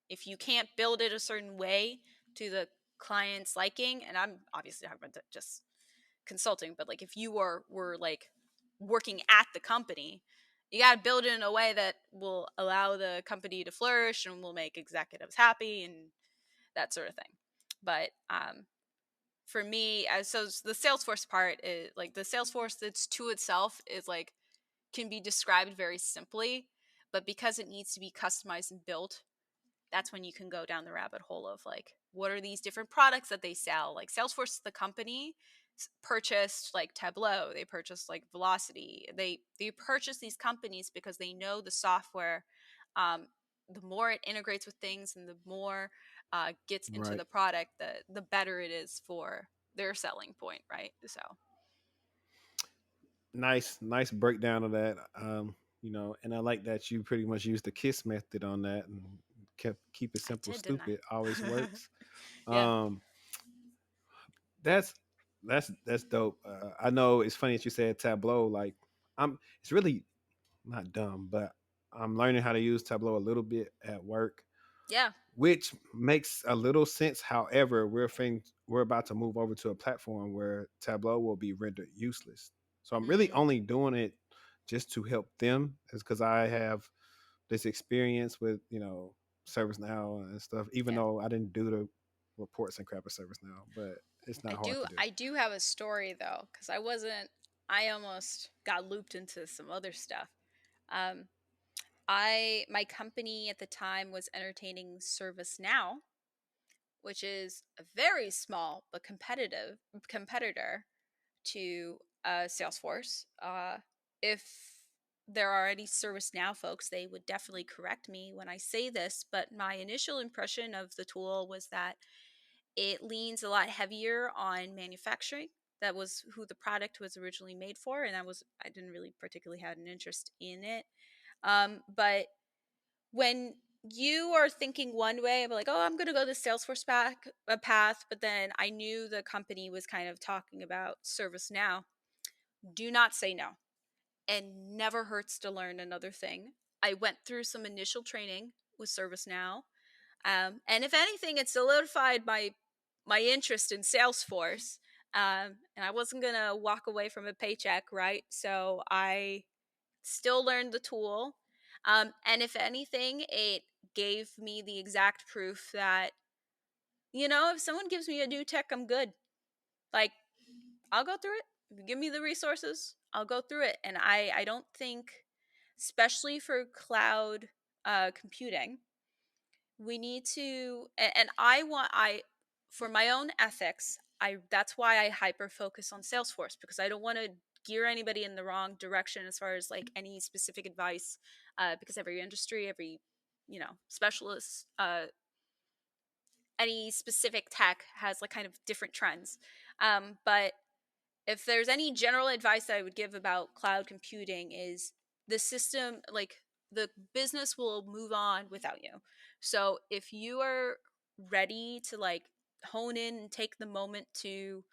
if you can't build it a certain way to the client's liking, and I'm obviously talking about just consulting, but like if you were like working at the company, you got to build it in a way that will allow the company to flourish and will make executives happy and that sort of thing. But for me, as so the Salesforce part is like the Salesforce that's to itself is like can be described very simply, but because it needs to be customized and built, that's when you can go down the rabbit hole of like what are these different products that they sell. Like Salesforce the company purchased like Tableau, they purchased like Velocity, they purchase these companies because they know the software, um, the more it integrates with things and the more gets into Right. the product, the better it is for their selling point, right? So Nice breakdown of that. And I like that you pretty much used the KISS method on that and kept keep it I simple, did, didn't stupid always I? works. Yeah. Um, that's that's dope. I know it's funny that you said Tableau. Like, it's really not dumb, but I'm learning how to use Tableau a little bit at work, Yeah. which makes a little sense. However, we're about to move over to a platform where Tableau will be rendered useless. So I'm really Mm, only doing it just to help them, is because I have this experience with ServiceNow and stuff. Even yeah. though I didn't do the reports and crap at ServiceNow, but it's not hard to do. I do have a story though, because I almost got looped into some other stuff. Um, my company at the time was entertaining ServiceNow, which is a very small but competitive competitor to Salesforce. If there are any ServiceNow folks, they would definitely correct me when I say this, but my initial impression of the tool was that it leans a lot heavier on manufacturing. That was who the product was originally made for, and I didn't really particularly have an interest in it. But when you are thinking one way, I'm like, oh, I'm going to go the Salesforce path, but then I knew the company was kind of talking about ServiceNow. Do not say no, and never hurts to learn another thing. I went through some initial training with ServiceNow, and if anything, it solidified my interest in Salesforce. And I wasn't gonna walk away from a paycheck, right? So I still learned the tool. And if anything, it gave me the exact proof that if someone gives me a new tech, I'm good. Like I'll go through it. If you give me the resources, I'll go through it. And I don't think, especially for cloud computing, we need to and I for my own ethics, I that's why I hyper focus on Salesforce, because I don't want to gear anybody in the wrong direction as far as like any specific advice, because every industry, every specialist, any specific tech has like kind of different trends. But if there's any general advice that I would give about cloud computing is the system, like the business will move on without you. So if you are ready to like hone in and take the moment to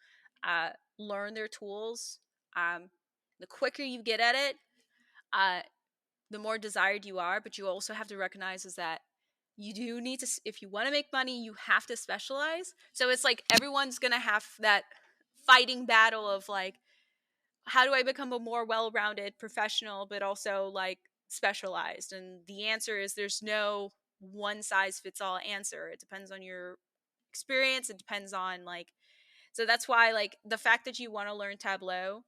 uh, learn their tools, um, the quicker you get at it, uh, the more desired you are. But you also have to recognize is that you do need to, if you want to make money, you have to specialize. So it's like everyone's gonna have that fighting battle of like, how do I become a more well-rounded professional but also like specialized? And the answer is there's no one size fits all answer. It depends on your experience. It depends on like, so that's why like the fact that you want to learn Tableau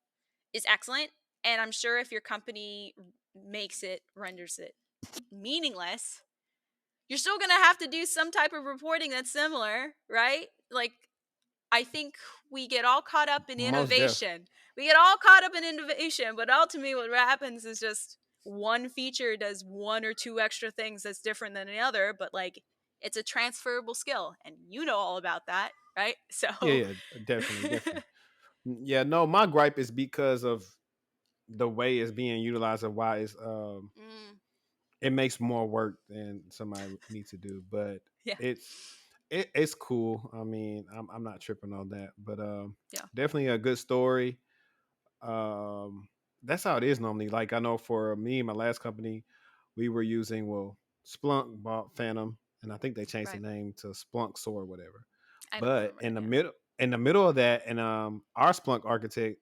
is excellent. And I'm sure if your company renders it meaningless, you're still going to have to do some type of reporting that's similar, right? Like I think we get all caught up in Most def. innovation. We get all caught up in innovation, but ultimately what happens is just one feature does one or two extra things that's different than the other, but like it's a transferable skill and you know all about that, right? Yeah, So yeah, definitely. Yeah, no, my gripe is because of the way it's being utilized and why it's mm, it makes more work than somebody needs to do, but Yeah. it's it's cool. I mean, I'm not tripping on that, but Yeah. definitely a good story. Um, that's how it is normally. Like I know for me, my last company, we were using Splunk bought Phantom, and I think they changed the Right. name to Splunk Soar, whatever. I don't But remember the name. in the middle of that, and our Splunk architect,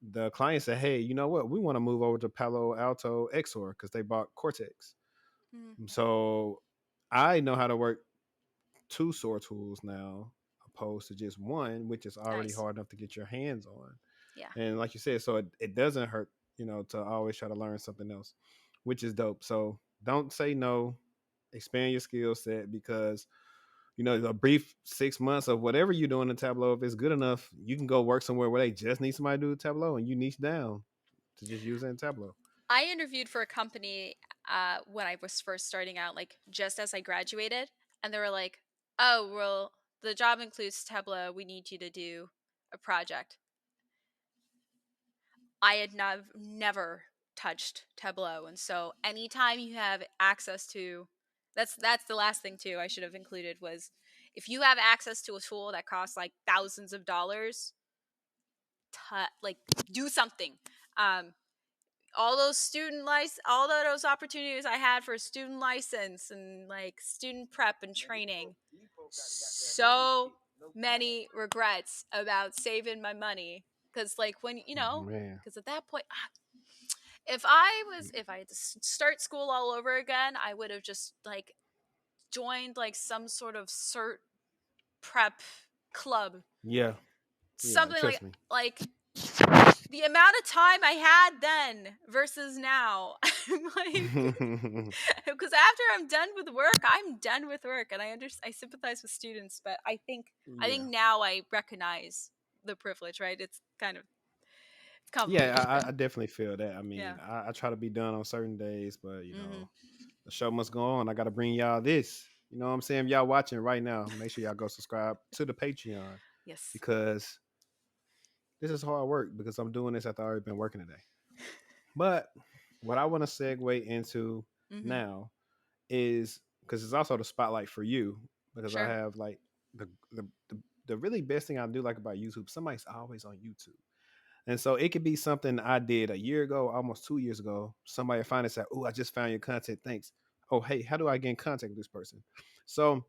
the client said, "Hey, you know what? We want to move over to Palo Alto XOR because they bought Cortex." Mm, So I know how to work two SOAR tools now, opposed to just one, which is already nice. hard enough to get your hands on. Yeah. And like you said, so it doesn't hurt, to always try to learn something else, which is dope. So don't say no, expand your skill set because a brief 6 months of whatever you're doing in Tableau, if it's good enough, you can go work somewhere where they just need somebody to do Tableau and you niche down to just use it in Tableau. I interviewed for a company when I was first starting out, like just as I graduated, and they were like, "Oh, well, the job includes Tableau. We need you to do a project." I had never touched Tableau, and so anytime you have access to, that's the last thing too. I should have included was if you have access to a tool that costs like thousands of dollars, like do something. Um, all those all of those opportunities I had for student license and like student prep and training, so many regrets about saving my money because like when Man. because at that point if I had to start school all over again, I would have just like joined like some sort of cert prep club, Yeah. Yeah. something Trust me. like the amount of time I had then versus now. I'm like, because after I'm done with work, I'm done with work, and I sympathize with students, but I Yeah. think now I recognize the privilege, right? It's kind of comforting. Yeah, I definitely feel that. I Yeah. mean, I try to be done on certain days, but Hmm. the show must go on. I got to bring y'all this. You know what I'm saying? If y'all watching right now, make sure y'all go subscribe to the Patreon Yes. because this is hard work because I'm doing this after I already been working today. But what I want to segue into Hmm. now is because it's also the spotlight for you because I Sure. have like the the the really best thing I do like about YouTube. Somebody's always on YouTube. And so it could be something I did a year ago, almost 2 years ago. Somebody finally said, "Oh, I just found your content. Thanks." Oh, hey, how do I get in contact with this person? So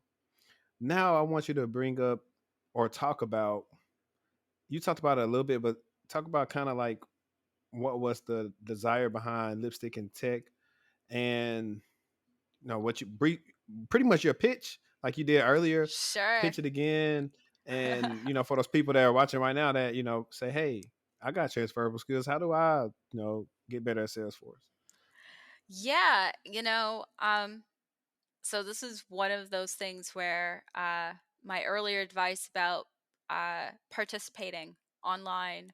now I want you to bring up or talk about. You talked about it a little bit, but talk about kind of like what was the desire behind lipstick and tech, and what you pretty much your pitch like you did earlier. Sure. Pitch it again, and for those people that are watching right now that say, "Hey, I got transferable skills. How do I get better at Salesforce?" Yeah, so this is one of those things where my earlier advice about participating online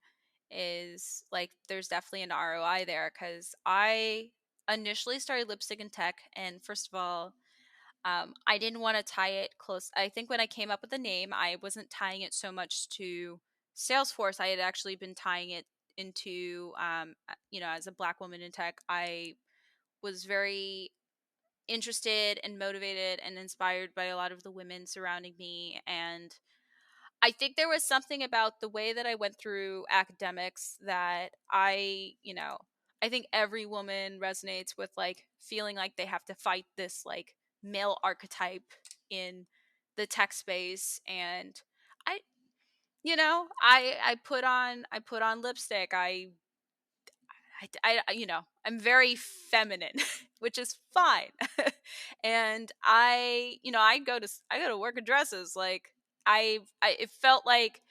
is like there's definitely an ROI there because I initially started lipstick and tech, and first of all, I didn't want to tie it close. I think when I came up with the name, I wasn't tying it so much to Salesforce. I had actually been tying it into, as a Black woman in tech, I was very interested and motivated and inspired by a lot of the women surrounding me. And I think there was something about the way that I went through academics that I think every woman resonates with like feeling like they have to fight this like male archetype in the tech space. And I I put on lipstick. I'm very feminine, which is fine. And I go to work in dresses. Like it felt like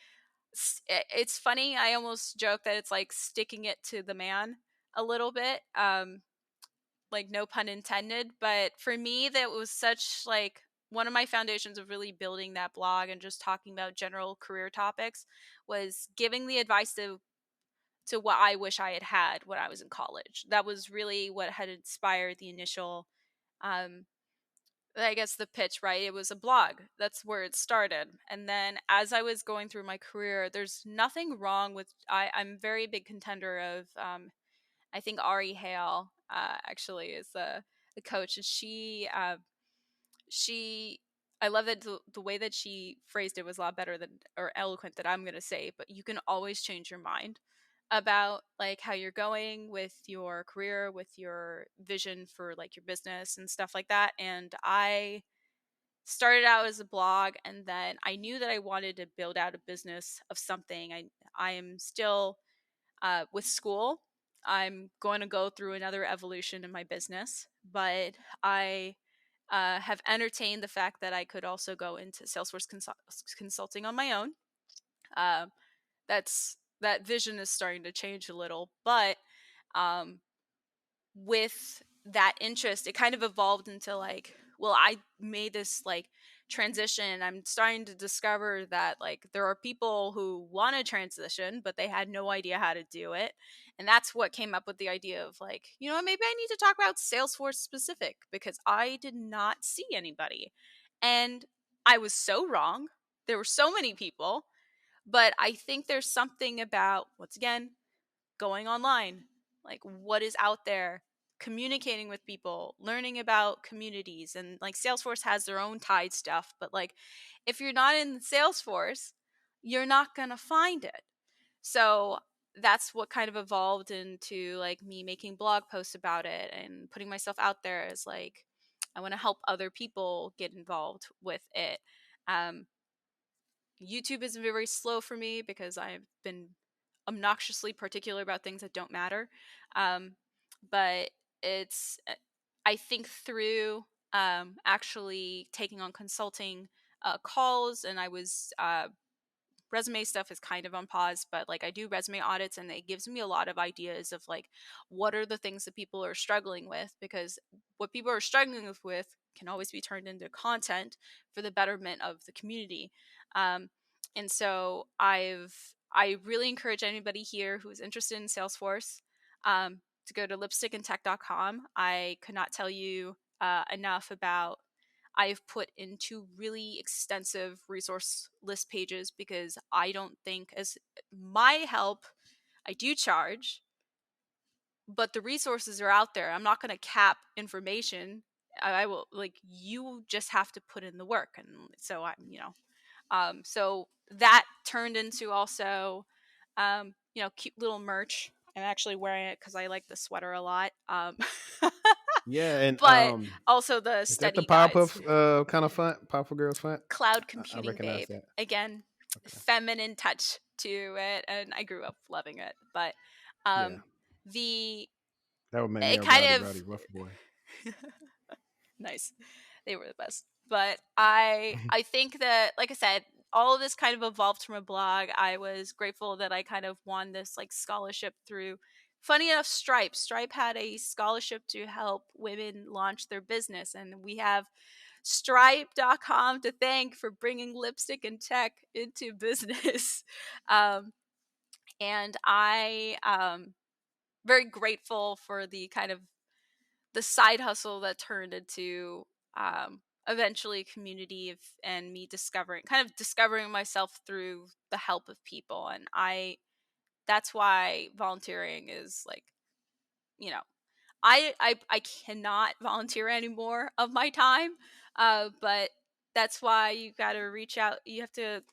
it's funny. I almost joke that it's like sticking it to the man a little bit. Like no pun intended, but for me, that was such like one of my foundations of really building that blog and just talking about general career topics was giving the advice to what I wish I had had when I was in college. That was really what had inspired the initial, um, I guess, the pitch, right? It was a blog. That's where it started. And then as I was going through my career, there's nothing wrong with, I'm very big contender of, I think Ari Hale actually is a coach, and she I love that the way that she phrased it was a lot better than or eloquent that I'm gonna say, but you can always change your mind about like how you're going with your career, with your vision for like your business and stuff like that. And I started out as a blog, and then I knew that I wanted to build out a business of something. I am still with school. I'm going to go through another evolution in my business, but I have entertained the fact that I could also go into Salesforce consulting on my own. Uh, that vision is starting to change a little, but um, with that interest, it kind of evolved into like, well, I made this like transition. I'm starting to discover that like there are people who want to transition, but they had no idea how to do it. And that's what came up with the idea of like, you know, maybe I need to talk about Salesforce specific because I did not see anybody. And I was so wrong. There were so many people, but I think there's something about, once again, going online, like what is out there, communicating with people, learning about communities. And like Salesforce has their own Tide stuff, but like if you're not in Salesforce, you're not going to find it. So that's what kind of evolved into like me making blog posts about it and putting myself out there as like, I want to help other people get involved with it. Um, YouTube is very slow for me because I've been obnoxiously particular about things that don't matter. Um, but it's, I think through actually taking on consulting calls, and I was resume stuff is kind of on pause, but like I do resume audits, and it gives me a lot of ideas of like what are the things that people are struggling with, because what people are struggling with can always be turned into content for the betterment of the community. um, and so I really encourage anybody here who's interested in Salesforce to go to lipstickandtech.com. I could not tell you enough about, I've put into really extensive resource list pages because I don't think, as my help, I do charge, but the resources are out there. I'm not going to cap information. I will, like, you just have to put in the work. And so I'm, so that turned into also, cute little merch. I'm actually wearing it because I like the sweater a lot. Yeah, and But also the is that the study guides. Powerpuff kind of font? Powerful Girls font? Cloud I computing recognize babe. that. Again, Okay. feminine touch to it, and I grew up loving it. But Yeah, the that would make me it a kind rowdy, of rowdy, rough boy. nice. They were the best. But I think that, like I said, all of this kind of evolved from a blog. I was grateful that I kind of won this like scholarship through, funny enough, Stripe had a scholarship to help women launch their business, and we have stripe.com to thank for bringing lipstick and tech into business. um, and I very grateful for the kind of the side hustle that turned into eventually community of, and me discovering myself through the help of people. And that's why volunteering is like, you know, I cannot volunteer anymore of my time, but that's why you got to reach out. You have to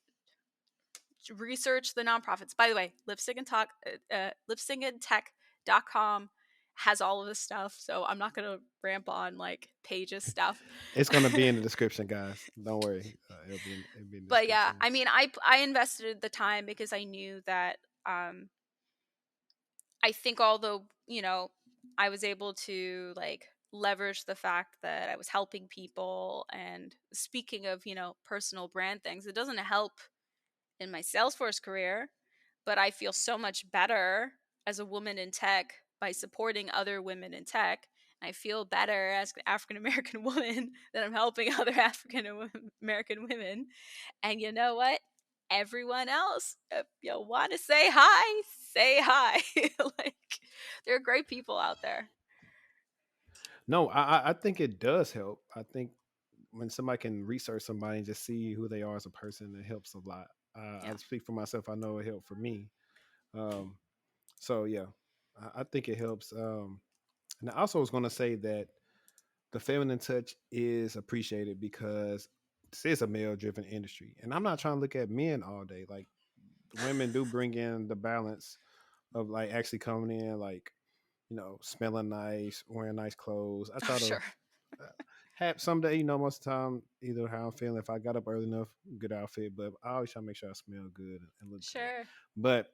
research the nonprofits. By the way, lipstickandtech.com has all of this stuff, so I'm not gonna ramp on like pages stuff. It's gonna be in the description, guys. Don't worry, it'll be in the But yeah, description. I mean, I invested the time because I knew that um, I think although I was able to like leverage the fact that I was helping people, and speaking of personal brand things, it doesn't help in my Salesforce career, but I feel so much better as a woman in tech by supporting other women in tech. I feel better as an African American woman that I'm helping other African American women. And you know what? Everyone else, if you want to say hi. Like, there are great people out there. No, I think it does help. I think when somebody can research somebody and just see who they are as a person, it helps a lot. I Yeah. speak for myself. I know it helped for me. Um, so yeah, I think it helps. And I also was going to say that the feminine touch is appreciated because this is a male driven industry. And I'm not trying to look at men all day. Like women do bring in the balance of like actually coming in like, smelling nice, wearing nice clothes. I Oh, try to sure. have someday, most of the time, either how I'm feeling. If I got up early enough, good outfit. But I always try to make sure I smell good and look good. Sure. But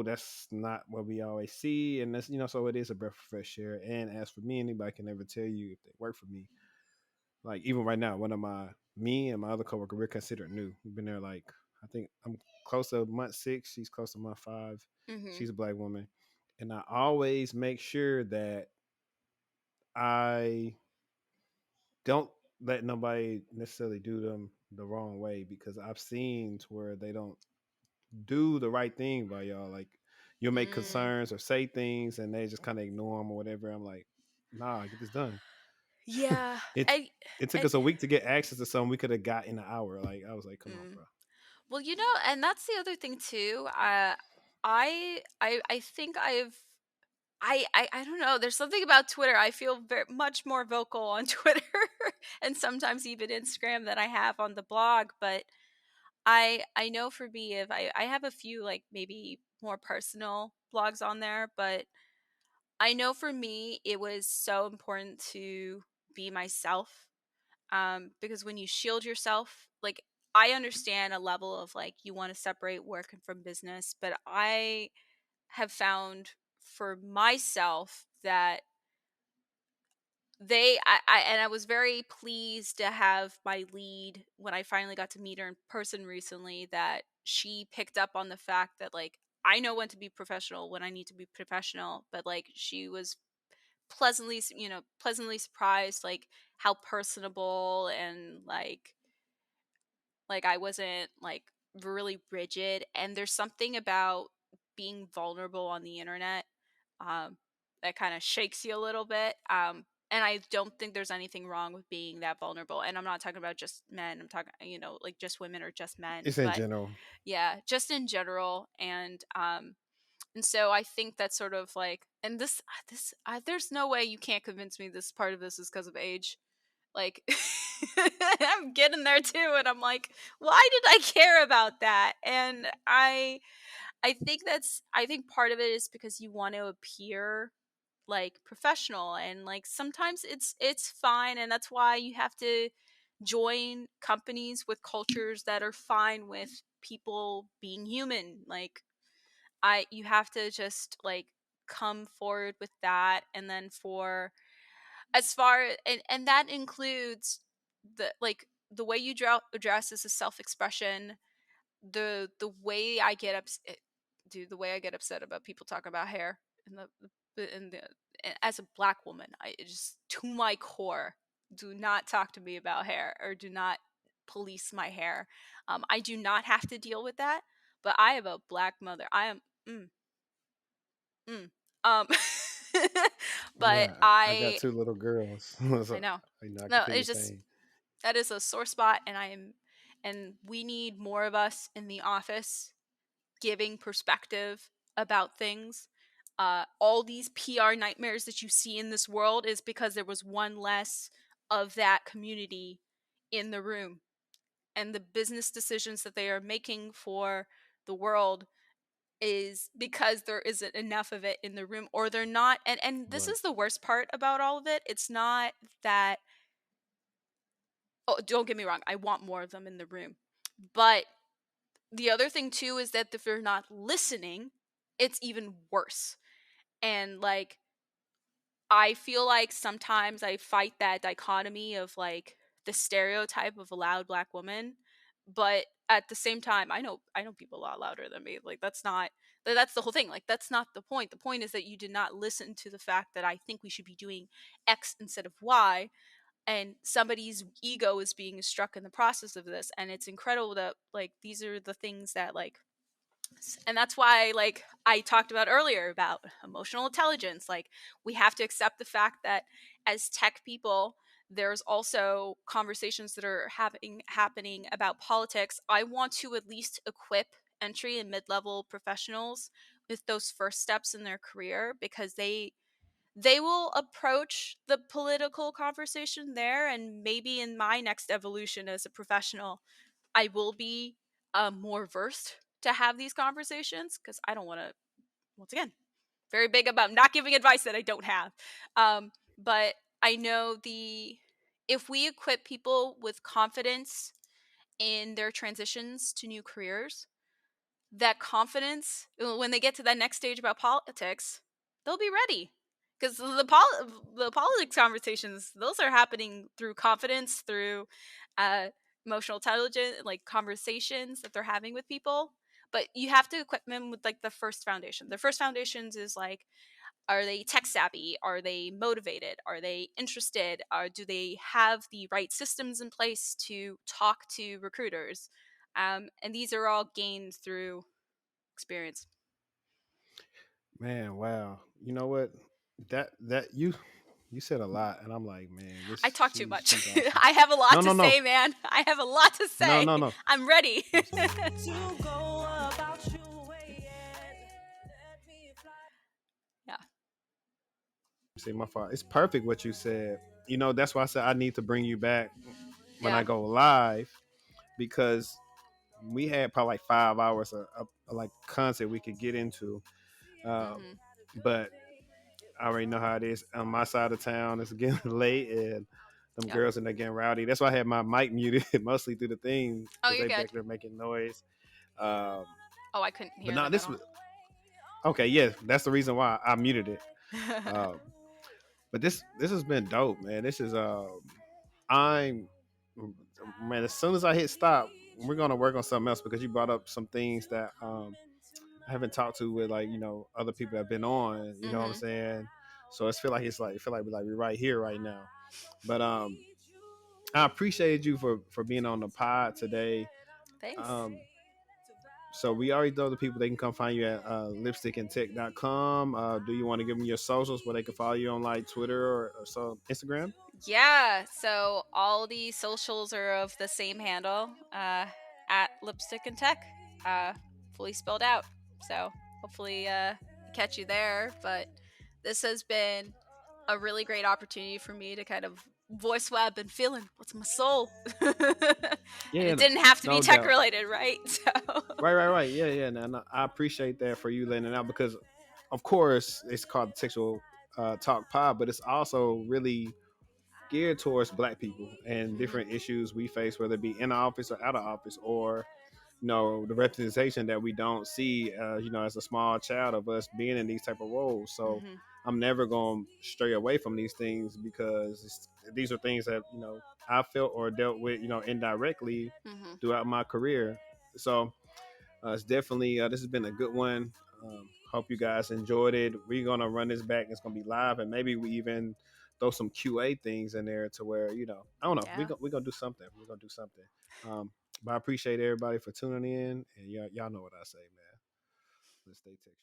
that's not what we always see, and that's so it is a breath of fresh air. And as for me, anybody can never tell you if they work for me. Like even right now, one of me and my other coworker, we're considered new. We've been there like I think I'm close to month 6. She's close to month 5. Mm-hmm. She's a black woman, and I always make sure that I don't let nobody necessarily do them the wrong way because I've seen to where they don't do the right thing by y'all. Like you'll make Mm. concerns or say things and they just kind of ignore them or whatever. I'm like, nah, get this done. Yeah. it I, it took I, us a week to get access to something we could have got in an hour. Like I was like, come on, mm. bro. Well, and that's the other thing too. I think I don't know. There's something about Twitter. I feel very much more vocal on Twitter and sometimes even Instagram than I have on the blog. But I know for me, if I have a few like maybe more personal blogs on there, but I know for me it was so important to be myself. Because when you shield yourself, like I understand a level of like you want to separate work and from business, but I have found for myself that I was very pleased to have my lead when I finally got to meet her in person recently, that she picked up on the fact that like I know when to be professional when I need to be professional, but like she was pleasantly surprised like how personable and like I wasn't like really rigid. And there's something about being vulnerable on the internet um, that kind of shakes you a little bit. And I don't think there's anything wrong with being that vulnerable. And I'm not talking about just men. I'm talking, like just women or just men. It's in But general. yeah, just in general. And so I think that's sort of like, and there's no way you can't convince me this part of this is because of age. Like, I'm getting there too, and I'm like, why did I care about that? And I think part of it is because you want to appear like professional, and like sometimes it's fine, and that's why you have to join companies with cultures that are fine with people being human. Like I you have to just like come forward with that. And then for as far and that includes the way you dress is a self-expression. The way I get upset, dude, the way I get upset about people talking about hair and the as a black woman, I just to my core, do not talk to me about hair or do not police my hair. I do not have to deal with that, but I have a black mother. I am mm, mm. um but Yeah, I got 2 little girls, I so know. I can No, feel your it's just pain. that is a sore spot, and we need more of us in the office giving perspective about things. All these PR nightmares that you see in this world is because there was one less of that community in the room, and the business decisions that they are making for the world is because there isn't enough of it in the room, or they're not. And this Right. is the worst part about all of it. It's not that, oh, don't get me wrong, I want more of them in the room. But the other thing too is that if they're not listening, it's even worse. And like I feel like sometimes I fight that dichotomy of like the stereotype of a loud black woman, but at the same time, I know people a lot louder than me. Like that's the whole thing. Like that's not the point. The point is that you did not listen to the fact that I think we should be doing X instead of Y, and somebody's ego is being struck in the process of this. And it's incredible that like these are the things that like, and that's why like I talked about earlier about emotional intelligence. Like we have to accept the fact that as tech people, there's also conversations that are happening about politics. I want to at least equip entry and mid-level professionals with those first steps in their career, because they will approach the political conversation there, and maybe in my next evolution as a professional, I will be more versed to have these conversations, because I don't want to, once again, very big about not giving advice that I don't have. But I know if we equip people with confidence in their transitions to new careers, that confidence, when they get to that next stage about politics, they'll be ready. Because the politics conversations, those are happening through confidence, through uh, emotional intelligence, like conversations that they're having with people. But you have to equip them with like the first foundation. The first foundations is like, are they tech savvy? Are they motivated? Are they interested? Do they have the right systems in place to talk to recruiters? And these are all gained through experience. Man, wow. You know what? That you said a lot, and I'm like, man, I this talk too much. she's awesome. I have a lot No, to no, no, say, man. I have a lot to no, say. no, no. I'm ready. I'm sorry. Yeah. See, my fault. It's perfect what you said. That's why I said I need to bring you back when I Yeah. go live, because we had probably like 5 hours of like content we could get into. Uh, Hmm. but I already know how it is on my side of town. It's getting late, and them Yep. girls and they're getting rowdy. That's why I had my mic muted mostly through the thing Oh, because you're they good. back there making noise. Um, Oh, I couldn't but hear no, them at this all. was okay. Yeah, that's the reason why I muted it. Um, but this has been dope, man. This is I'm man. As soon as I hit stop, we're gonna work on something else because you brought up some things that I haven't talked to with like other people that have been on. You know what I'm Hmm. saying? So it's feel like we're right here right now. But I appreciate you for being on the pod today. Thanks. Um, so we already know the people they can come find you at lipstickandtech.com. Do you want to give them your socials where they can follow you on like Twitter or so Instagram? Yeah, so all the socials are of the same handle, at lipstick and tech, uh, fully spelled out. So hopefully, catch you there. But this has been a really great opportunity for me to kind of voice web and feel in what's my soul, and Yeah, it didn't have to be no tech doubt. related, right? So Right. Yeah. And I appreciate that for you letting it out because, of course, it's called the TechTual Talk Pod, but it's also really geared towards Black people and hmm. different issues we face, whether it be in office or out of office, or the representation that we don't see, as a small child of us being in these type of roles. So Hmm. I'm never going to stray away from these things because these are things that I felt or dealt with, indirectly Hmm. throughout my career. So it's definitely this has been a good one. Hope you guys enjoyed it. We're gonna run this back. It's gonna be live, and maybe we even throw some QA things in there to where I don't know. Yeah. We're gonna do something. We're gonna do something. But I appreciate everybody for tuning in, and y'all know what I say, man. Let's stay textual.